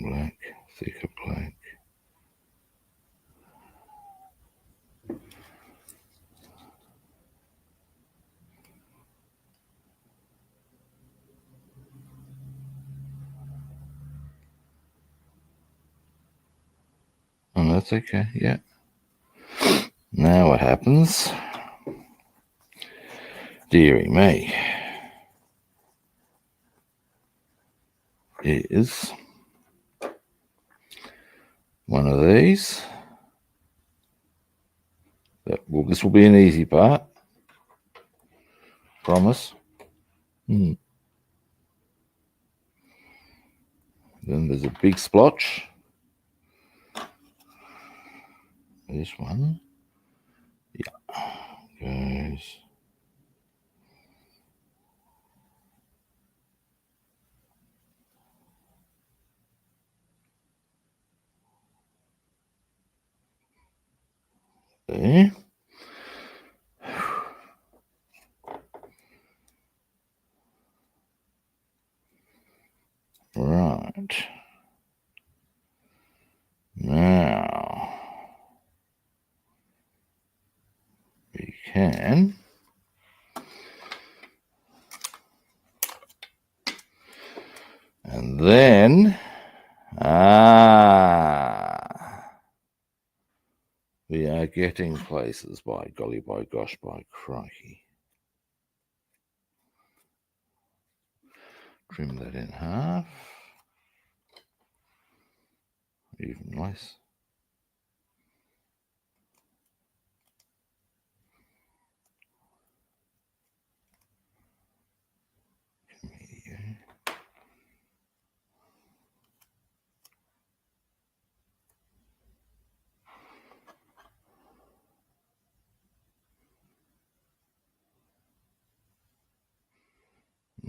black, thicker black. Oh, that's okay, yeah. Now what happens, dearie me, is one of these. This will be an easy part. Promise. Then there's a big splotch. This one. Yeah. Goes. There. Right. Now we can and then we are getting places, by golly, by gosh, by crikey. Trim that in half. Even less.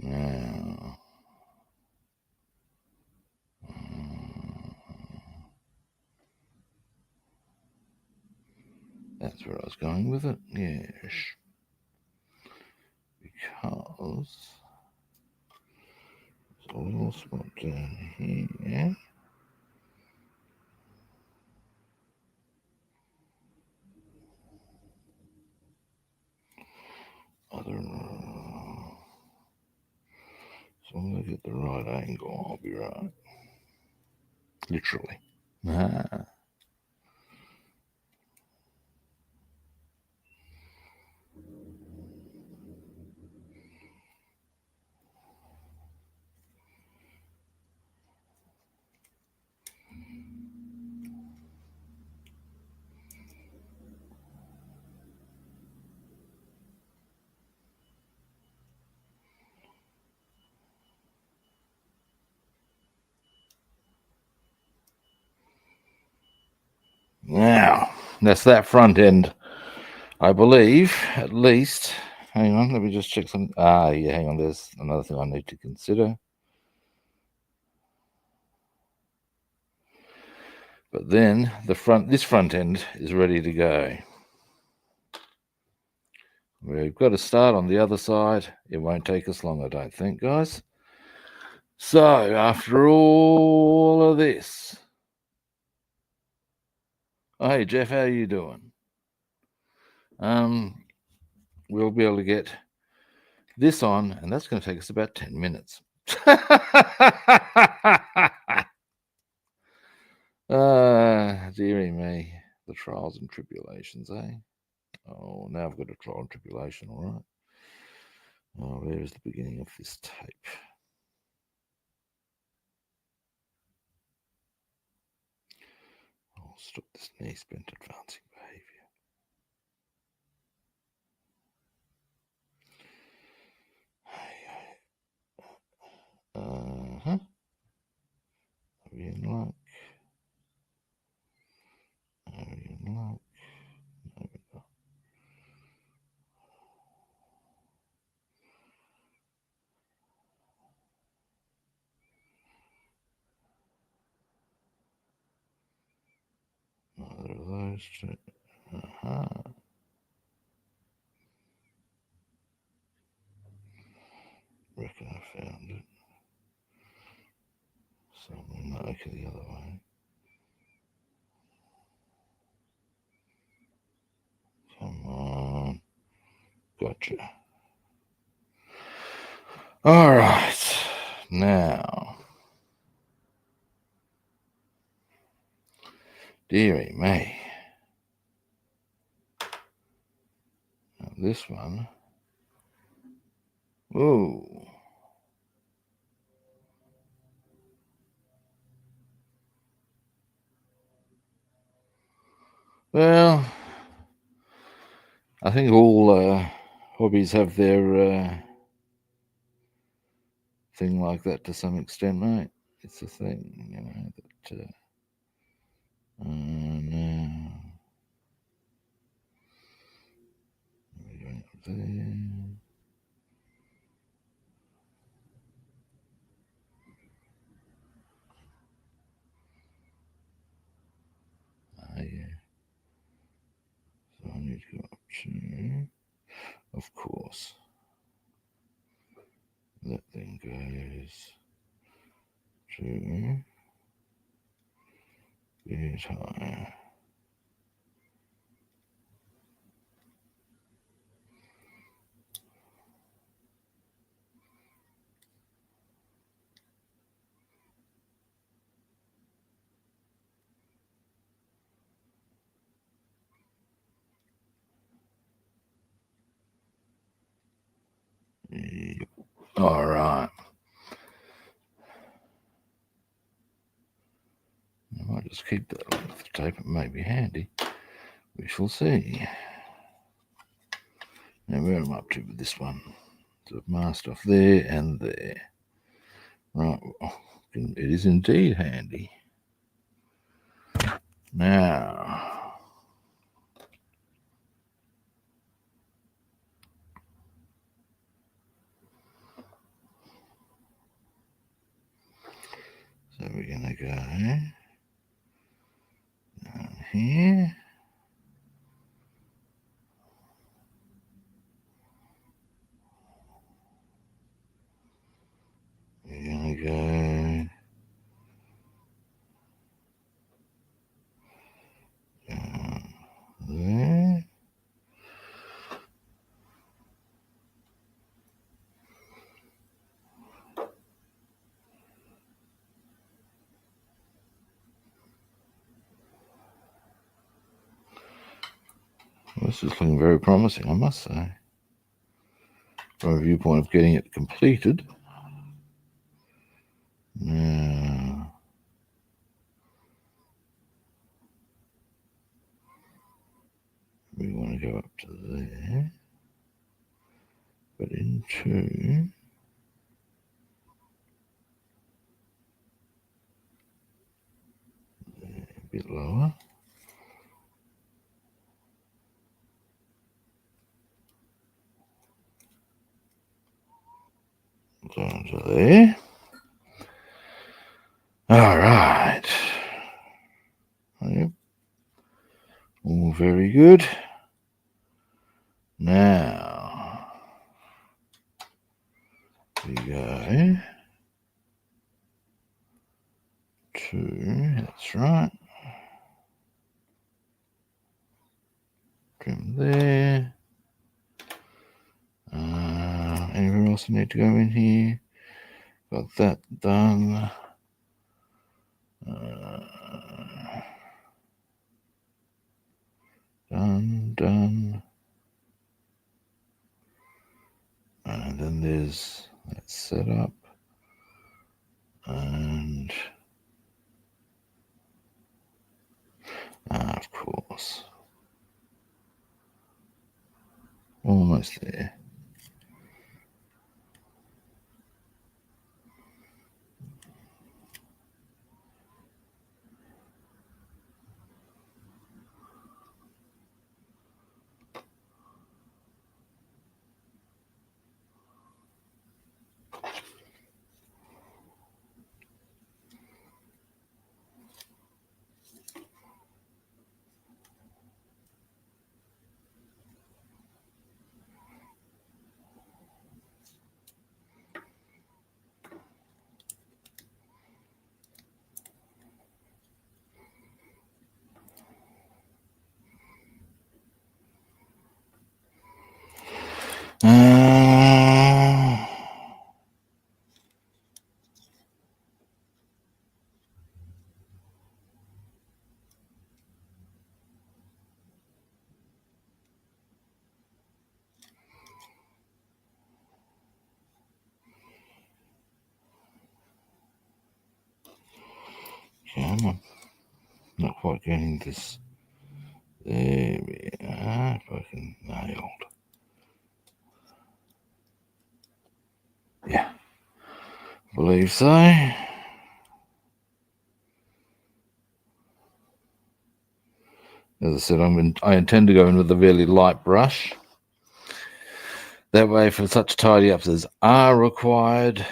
Now, that's where I was going with it. Yes. Because there's a little spot down here. So I'm going to get the right angle, I'll be right. Literally. Now, that's that front end, I believe, at least. Hang on, let me just check some. Yeah, hang on, there's another thing I need to consider. But then this front end is ready to go. We've got to start on the other side. It won't take us long, I don't think, guys. So after all of this, oh, hey Jeff, how are you doing? We'll be able to get this on, and that's going to take us about 10 minutes. Dearie me, the trials and tribulations, eh? Oh, now I've got a trial and tribulation, all right. Oh, where's the beginning of this tape? Oh, stop this knee bent advancing behavior. Are we in luck? Are we in luck? No, we're not. Neither of those two. Reckon I found it. So okay, the other way. Come on. Gotcha. All right. Now, dearie me. Now this one. Ooh. Well, I think all hobbies have their thing like that to some extent, mate. It's a thing, you know, that no. We're going up there. Yeah. So I need to go up to, of course, that thing goes to bit higher. Yep. All right. I might just keep that length of tape. It may be handy. We shall see. Now, where am I up to with this one? So I've masked off there and there. Right. It is indeed handy. Now, so we're going to go down here. We're going to go down there. Well, this is looking very promising, I must say, from a viewpoint of getting it completed. Now, we want to go up to there, but into there, a bit lower. Down to there. All right. Yep. All very good. Now, we go to, that's right, trim there. Anywhere else I need to go in here? Got that done. Done. And then there's that setup. And of course, almost there. I'm not quite getting this. There we are. Fucking nailed. Yeah, believe so. As I said, I intend to go in with a really light brush. That way, for such tidy ups as are required,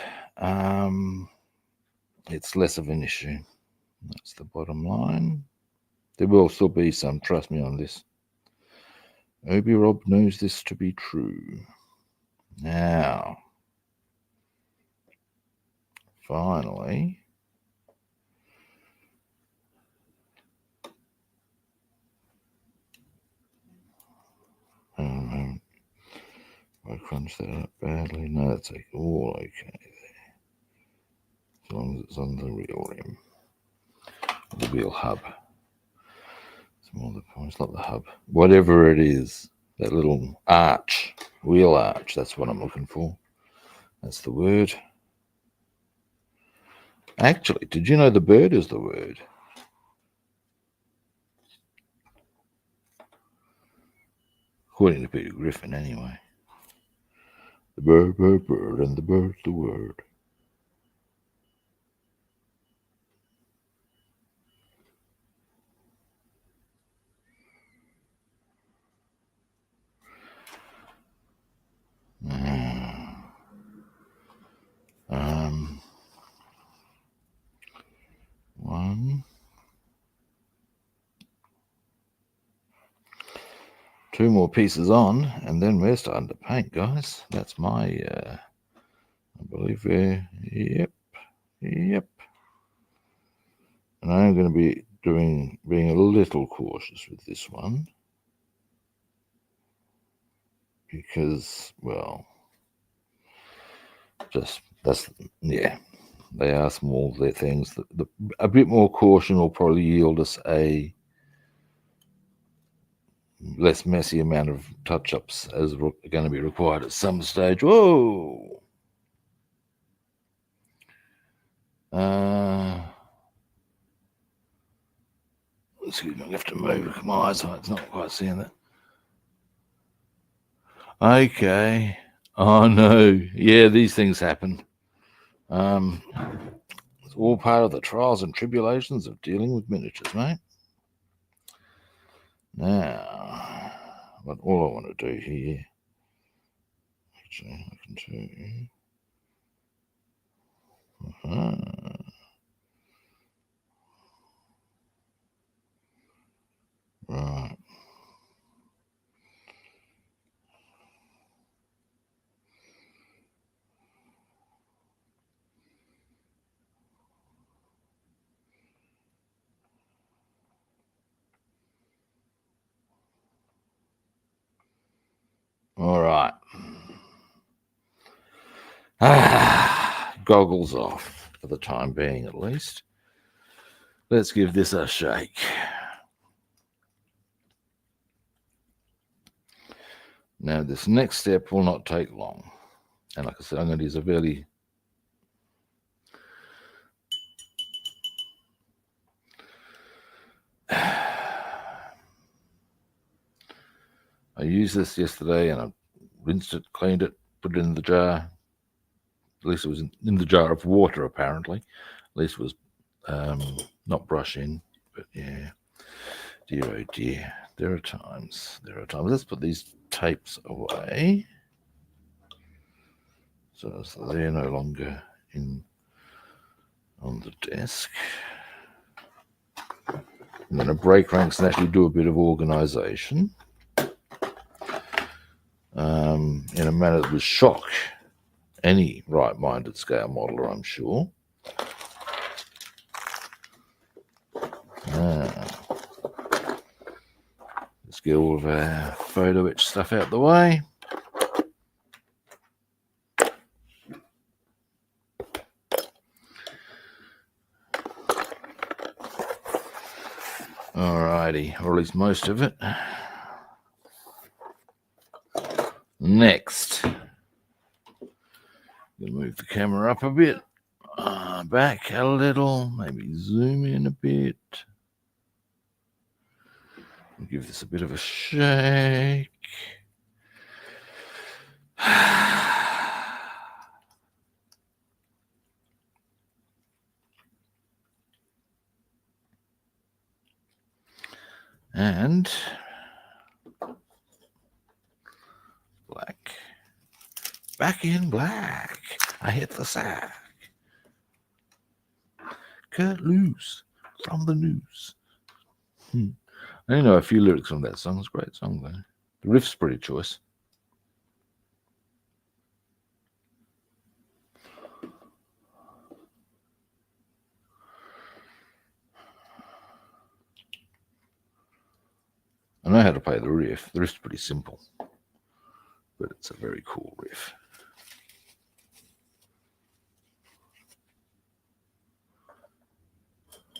it's less of an issue. That's the bottom line. There will still be some, trust me on this. Obi Rob knows this to be true. Now, finally, I crunched that up badly. No, that's all okay there. As long as it's on the real rim. The wheel hub. It's more the point, it's not the hub. Whatever it is, that little arch, wheel arch, that's what I'm looking for. That's the word. Actually, did you know the bird is the word? According to Peter Griffin, anyway. The bird, bird, bird, and the bird's the word. One, two more pieces on, and then we're starting to paint, guys. That's my, I believe we're, yep. And I'm going to be being a little cautious with this one. Because, well, yeah, they are small, they're things that a bit more caution will probably yield us a less messy amount of touch-ups as are going to be required at some stage. Whoa! Excuse me, I have to move my eyesight's not quite seeing that. Okay. Oh no. Yeah, these things happen. It's all part of the trials and tribulations of dealing with miniatures, mate. Now, but all I want to do here, actually, I can do. Right. All right. Goggles off for the time being, at least. Let's give this a shake. Now, this next step will not take long. And like I said, I'm going to use a very I used this yesterday and I rinsed it, cleaned it, put it in the jar. At least it was in the jar of water, apparently. At least it was not brush in, but yeah. Dear, oh dear. There are times. Let's put these tapes away. So they're no longer on the desk. I'm going to break ranks and actually do a bit of organisation in a manner that would shock any right-minded scale modeler, I'm sure. Let's get all of our photo etch stuff out the way. Alrighty, or at least most of it. Next, gonna move the camera up a bit, back a little, maybe zoom in a bit. I'll give this a bit of a shake. And black. Back in black. I hit the sack. Cut loose from the noose. I know a few lyrics from that song. It's a great song, though. The riff's pretty choice. I know how to play the riff. The riff's pretty simple, but it's a very cool riff.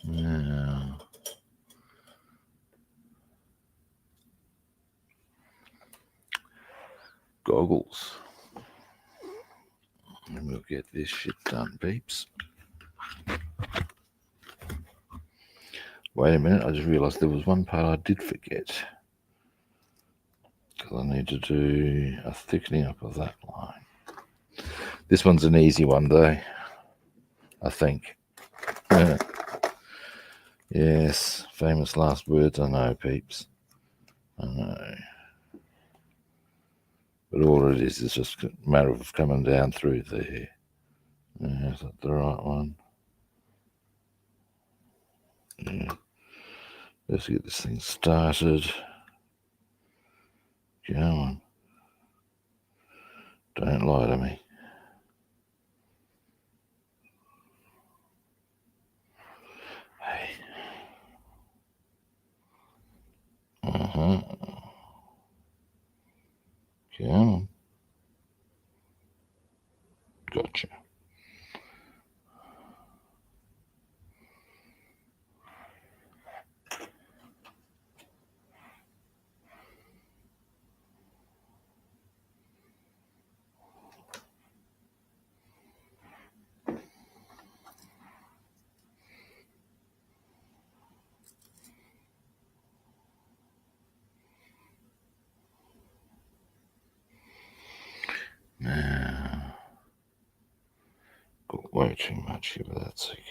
Yeah. Goggles. And we'll get this shit done, peeps. Wait a minute, I just realised there was one part I did forget. Because I need to do a thickening up of that line. This one's an easy one, though, I think. Yes, famous last words, I know, peeps. I know. But all it is just a matter of coming down through there. Is that the right one? Yeah. Let's get this thing started. Come on. Don't lie to me. Hey. Come on. Gotcha. Now, got way too much here, but that's okay.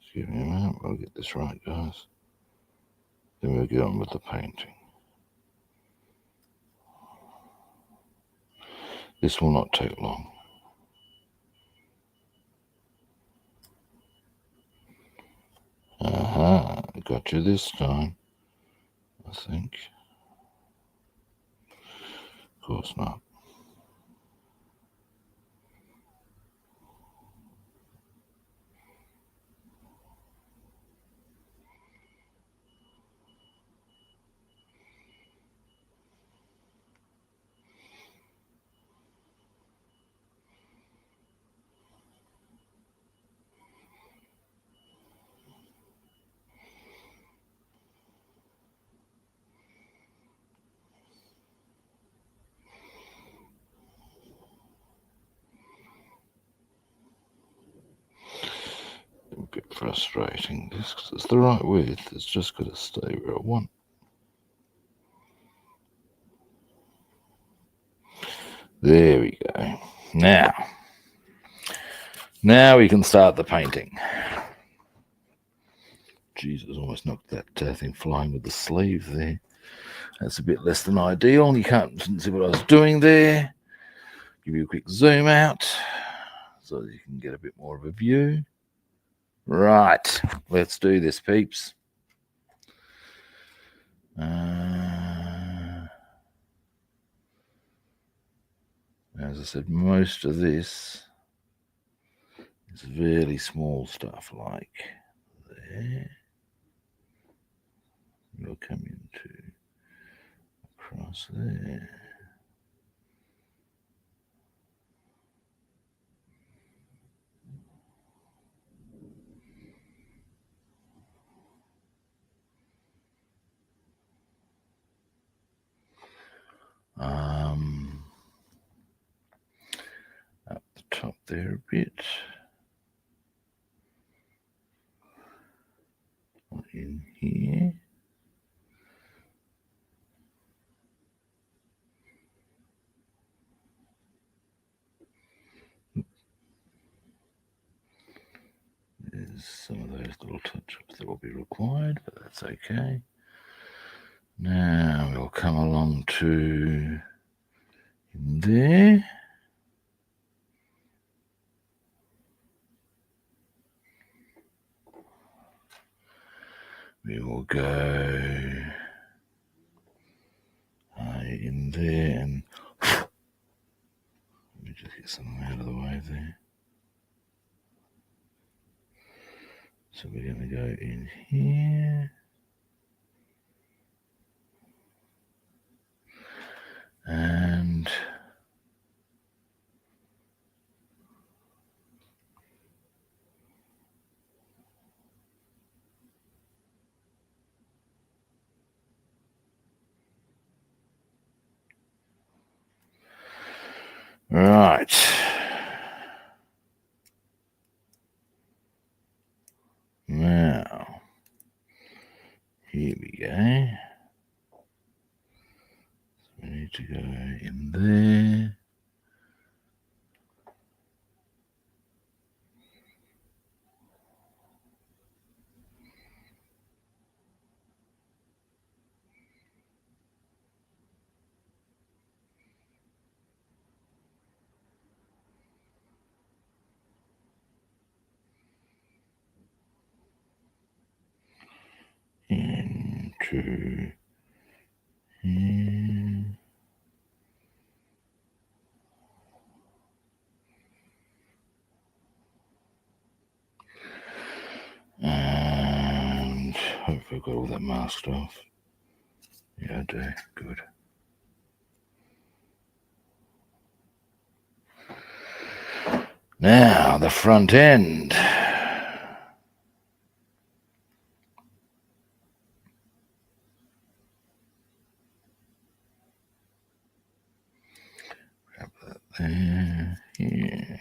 Excuse me a minute, I'll get this right, guys. Then we'll get on with the painting. This will not take long. Got you this time, I think. Of course not. A bit frustrating. This is the right width. It's just got to stay where I want. There we go. Now we can start the painting. Jesus, almost knocked that thing flying with the sleeve there. That's a bit less than ideal. You can't see what I was doing there. Give you a quick zoom out so you can get a bit more of a view. Right, let's do this, peeps. As I said, most of this is very small stuff like there. We'll come into across there. Up the top there a bit. In here. There's some of those little touch-ups that will be required, but that's okay. Now we'll come along to in there. We will go in there and let me just get something out of the way there. So we're going to go in here and right. Now, here we go. So we need to go in there. Into here. And hopefully I've got all that masked off. Yeah, I do. Good. Now, the front end. Grab that there. Yeah.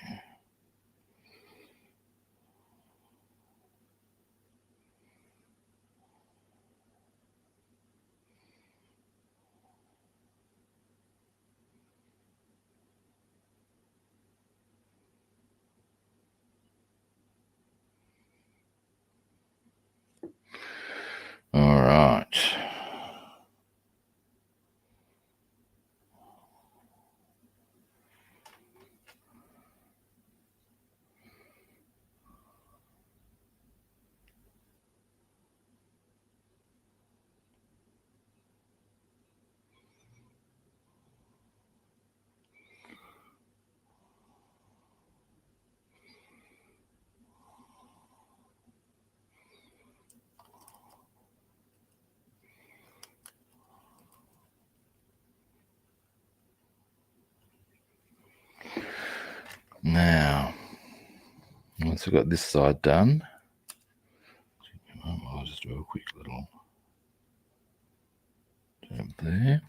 All right. Now, once we've got this side done, I'll just do a quick little jab there.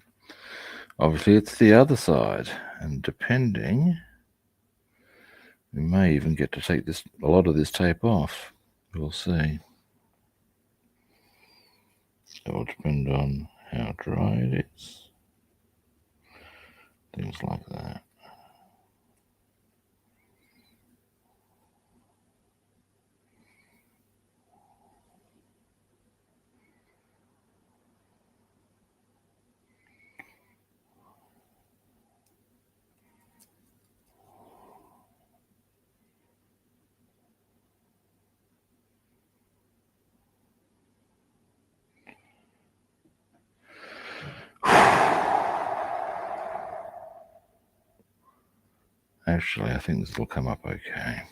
Obviously, it's the other side, and depending, we may even get to take a lot of this tape off. We'll see. It will depend on how dry it is. Things like that. Actually, I think this will come up okay.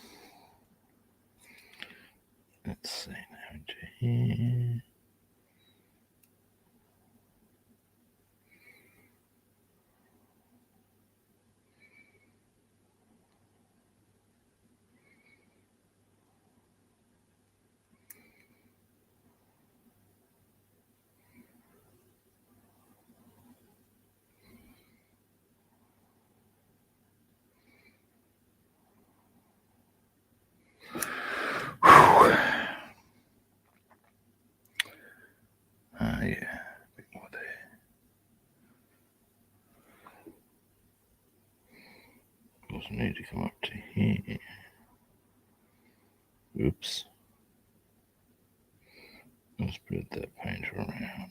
Let's see now into here. I need to come up to here. Oops. Let's spread that paint around.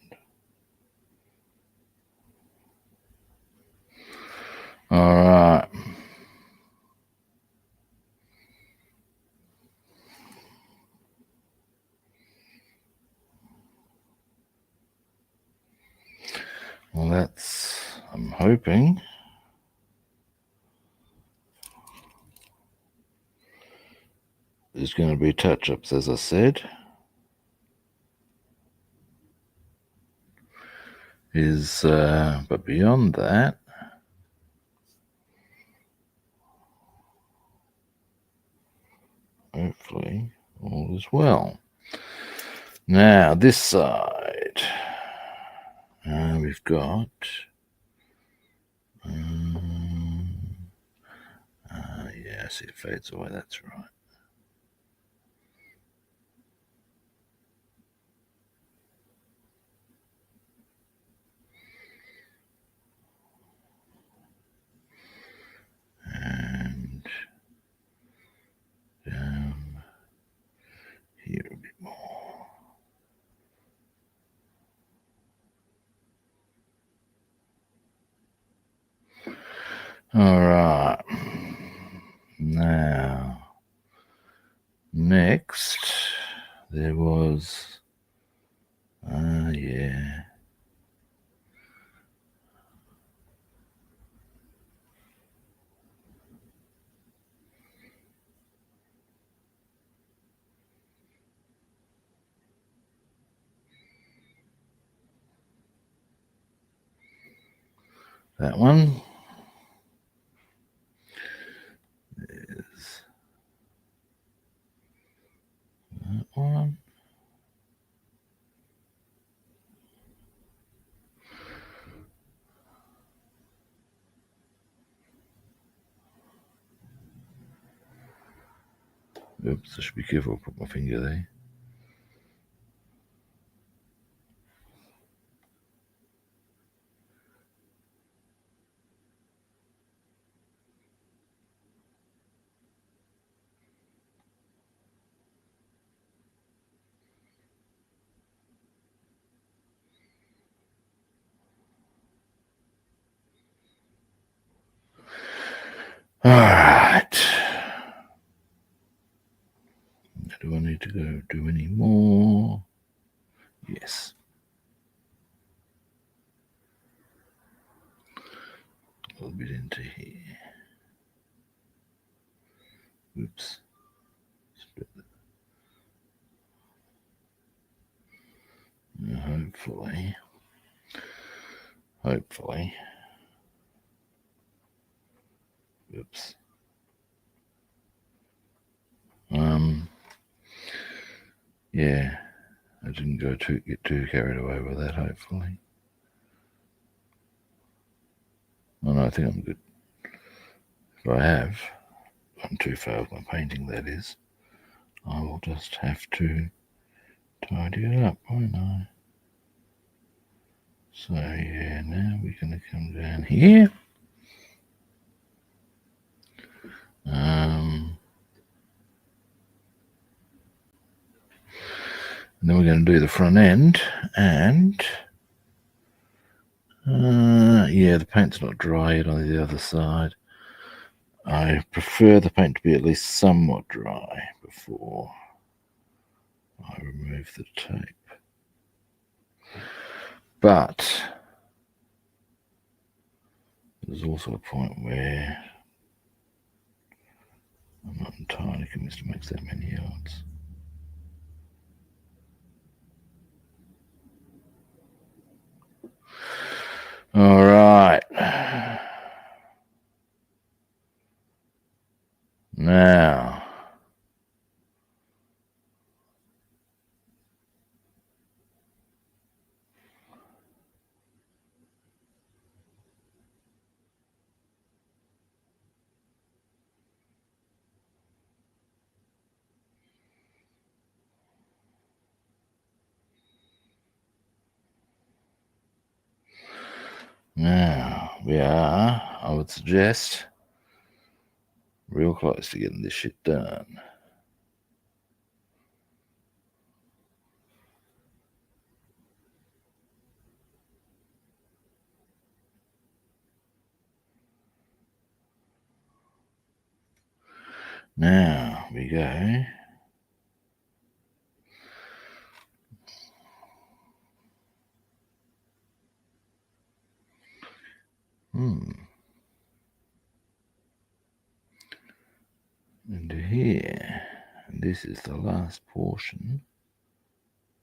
All right. Well, that's, I'm hoping. There's going to be touch-ups, as I said. But beyond that, hopefully all is well. Now this side, we've got yeah, I see it fades away, that's right. And down here a bit more. All right. Now, next, there was, yeah. That one is that one. Oops, I should be careful, I'll put my finger there. All right. Do I need to go do any more? Yes. A little bit into here. Oops. Hopefully. Oops. Yeah, I didn't get too carried away with that, hopefully. Oh no, I think I'm good. If I have gone too far with my painting, that is, I will just have to tidy it up, won't I? So yeah, now we're going to come down here. And then we're going to do the front end, and yeah, the paint's not dry yet on the other side. I prefer the paint to be at least somewhat dry before I remove the tape. But there's also a point where I'm not entirely convinced it makes that many yards. All right. Now, I would suggest Real close to getting this shit done. Now we go. Into here. And this is the last portion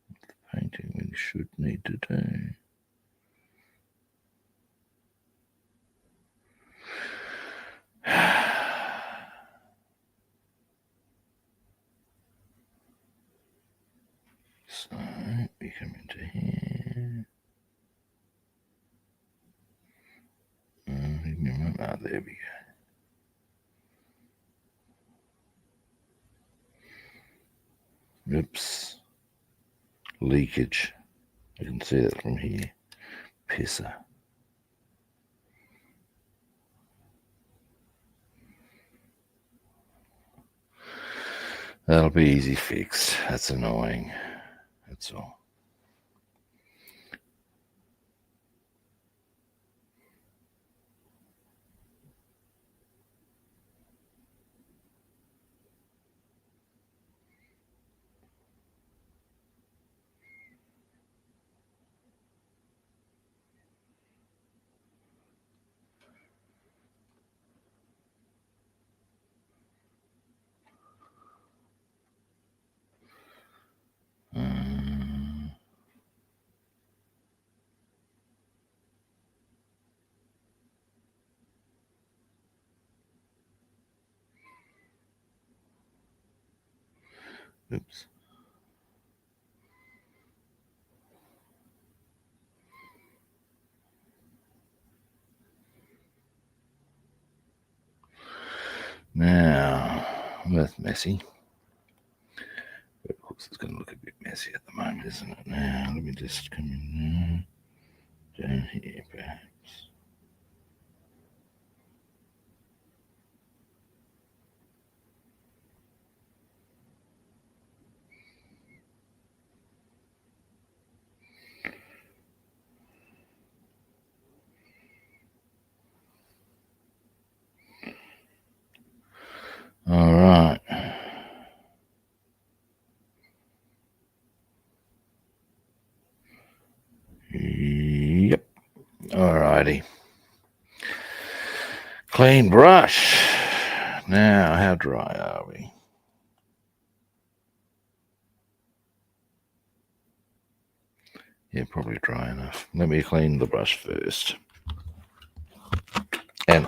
of the painting we should need to do. So we come into here. There we go. Oops. Leakage. You can see that from here. Pisser. That'll be easy fixed. That's annoying. That's all. Oops. Now, that's messy. Of course, it's going to look a bit messy at the moment, isn't it? Now, let me just come in down here, perhaps. All right. Yep. All righty. Clean brush. Now, how dry are we? Yeah, probably dry enough. Let me clean the brush first. And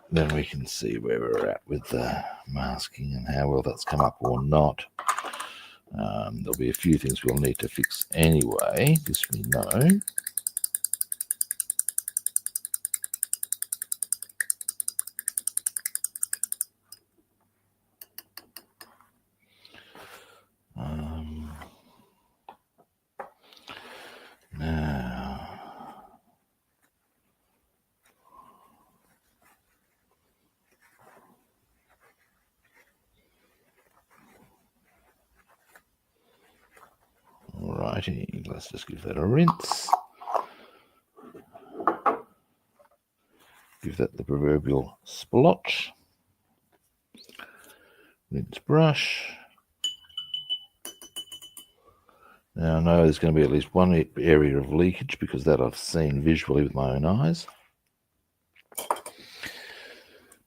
then we can see where we're at with the masking and how well that's come up or not. There'll be a few things we'll need to fix anyway, this we know. Now, alrighty, let's just give that a rinse. Give that the proverbial splotch. Rinse brush. Now I know there's going to be at least one area of leakage because that I've seen visually with my own eyes.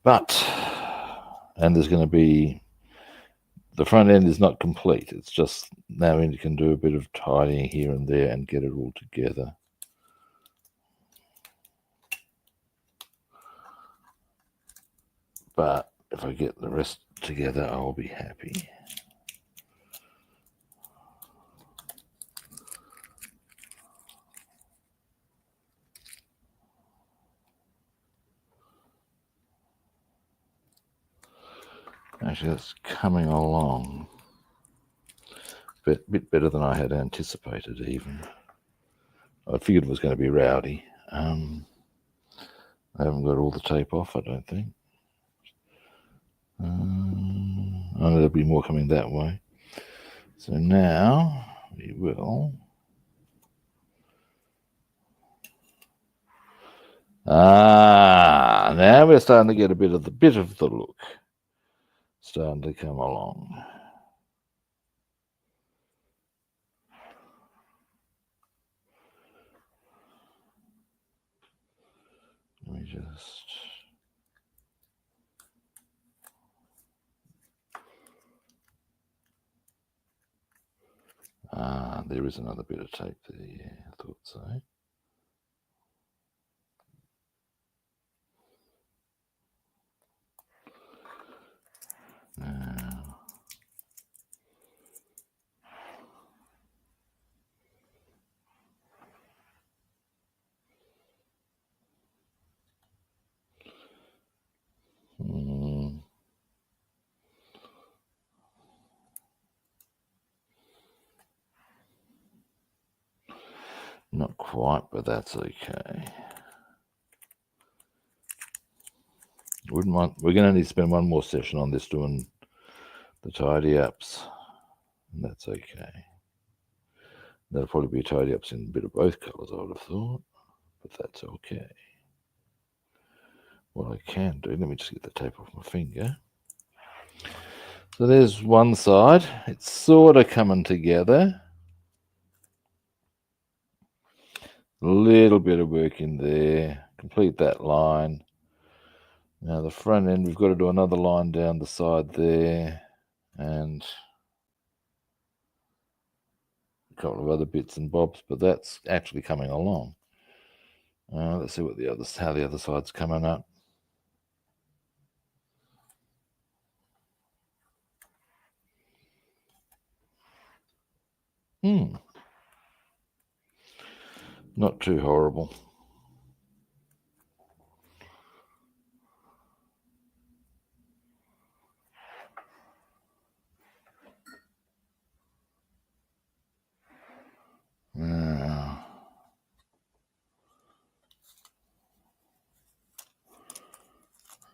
And there's going to be, the front end is not complete. It's just now you can do a bit of tidying here and there and get it all together. But if I get the rest together, I'll be happy. Actually, that's coming along a bit better than I had anticipated even. I figured it was going to be rowdy. I haven't got all the tape off, I don't think. Oh, there'll be more coming that way. So now we will. Now we're starting to get a bit of the look starting to come along. Let me just. There is another bit of tape there. Yeah, I thought so. Now. Not quite, but that's okay. Wouldn't mind. We're going to need to spend one more session on this doing the tidy ups, and that's okay. That'll probably be tidy ups in a bit of both colours, I would have thought, but that's okay. What I can do, let me just get the tape off my finger. So there's one side. It's sort of coming together. A little bit of work in there. Complete that line. Now the front end, we've got to do another line down the side there, and a couple of other bits and bobs, but that's actually coming along. Let's see how the other side's coming up. Not too horrible.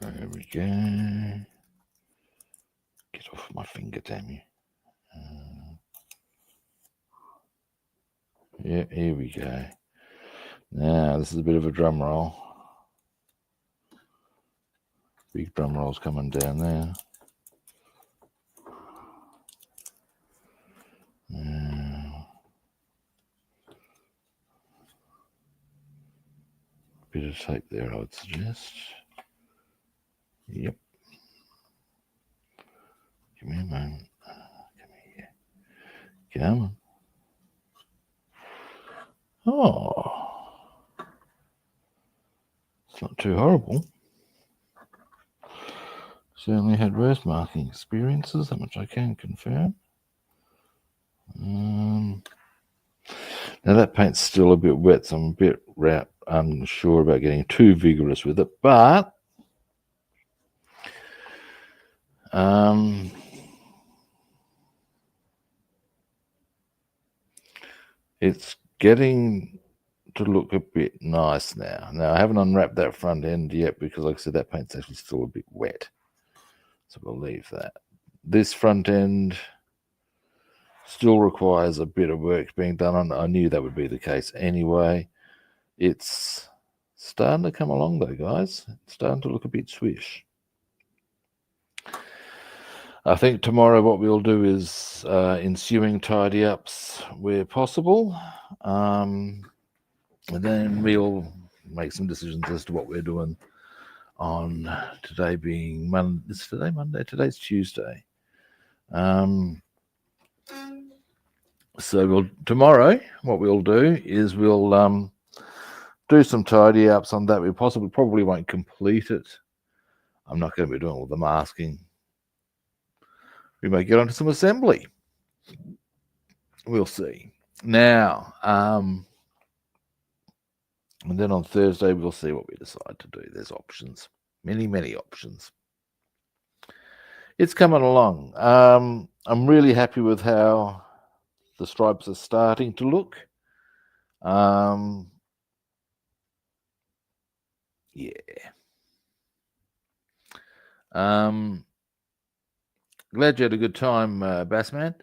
There we go. Get off my finger, damn you. Yeah, here we go. Now, this is a bit of a drum roll. Big drum rolls coming down there. Bit of tape there, I would suggest. Yep. Give me a moment. Come here. Come on. Oh. It's not too horrible. Certainly had worse marking experiences, that much I can confirm. Now that paint's still a bit wet, so I'm a bit unsure about getting too vigorous with it, but it's getting to look a bit nice now. Now, I haven't unwrapped that front end yet because, like I said, that paint's actually still a bit wet. So we'll leave that. This front end still requires a bit of work being done on. I knew that would be the case anyway. It's starting to come along though, guys. It's starting to look a bit swish. I think tomorrow what we'll do is ensuing tidy ups where possible. And then we'll make some decisions as to what we're doing on today being Monday. Is today Monday? Today's Tuesday. So tomorrow, what we'll do is we'll do some tidy ups on that. We probably won't complete it. I'm not going to be doing all the masking. We may get onto some assembly. We'll see. Now, and then on Thursday, we'll see what we decide to do. There's options. Many, many options. It's coming along. I'm really happy with how the stripes are starting to look. Yeah. Glad you had a good time, Bassman.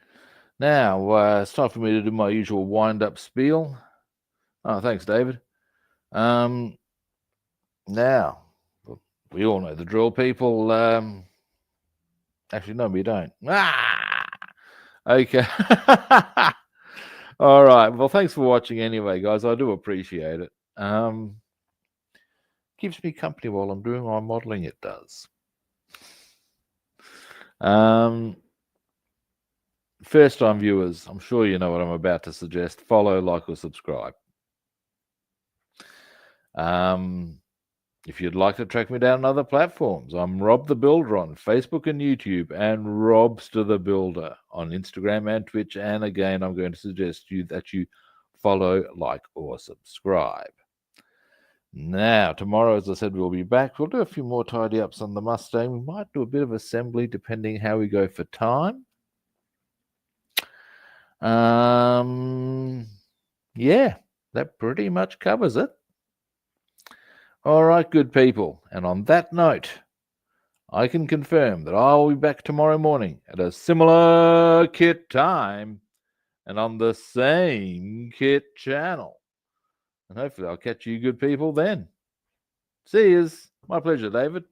Now, it's time for me to do my usual wind-up spiel. Oh, thanks, David. Now, we all know the drill, people. Actually, no, we don't. Okay. All right. Well, thanks for watching anyway, guys. I do appreciate it. Keeps me company while I'm doing my modeling, it does. First-time viewers, I'm sure you know what I'm about to suggest. Follow, like, or subscribe. If you'd like to track me down on other platforms, I'm Rob the Builder on Facebook and YouTube, and Robster the Builder on Instagram and Twitch. And again, I'm going to suggest that you follow, like, or subscribe. Now, tomorrow, as I said, we'll be back. We'll do a few more tidy-ups on the Mustang. We might do a bit of assembly, depending how we go for time. Yeah, that pretty much covers it. All right, good people. And on that note, I can confirm that I'll be back tomorrow morning at a similar kit time and on the same kit channel. And hopefully I'll catch you good people then. See yous. My pleasure, David.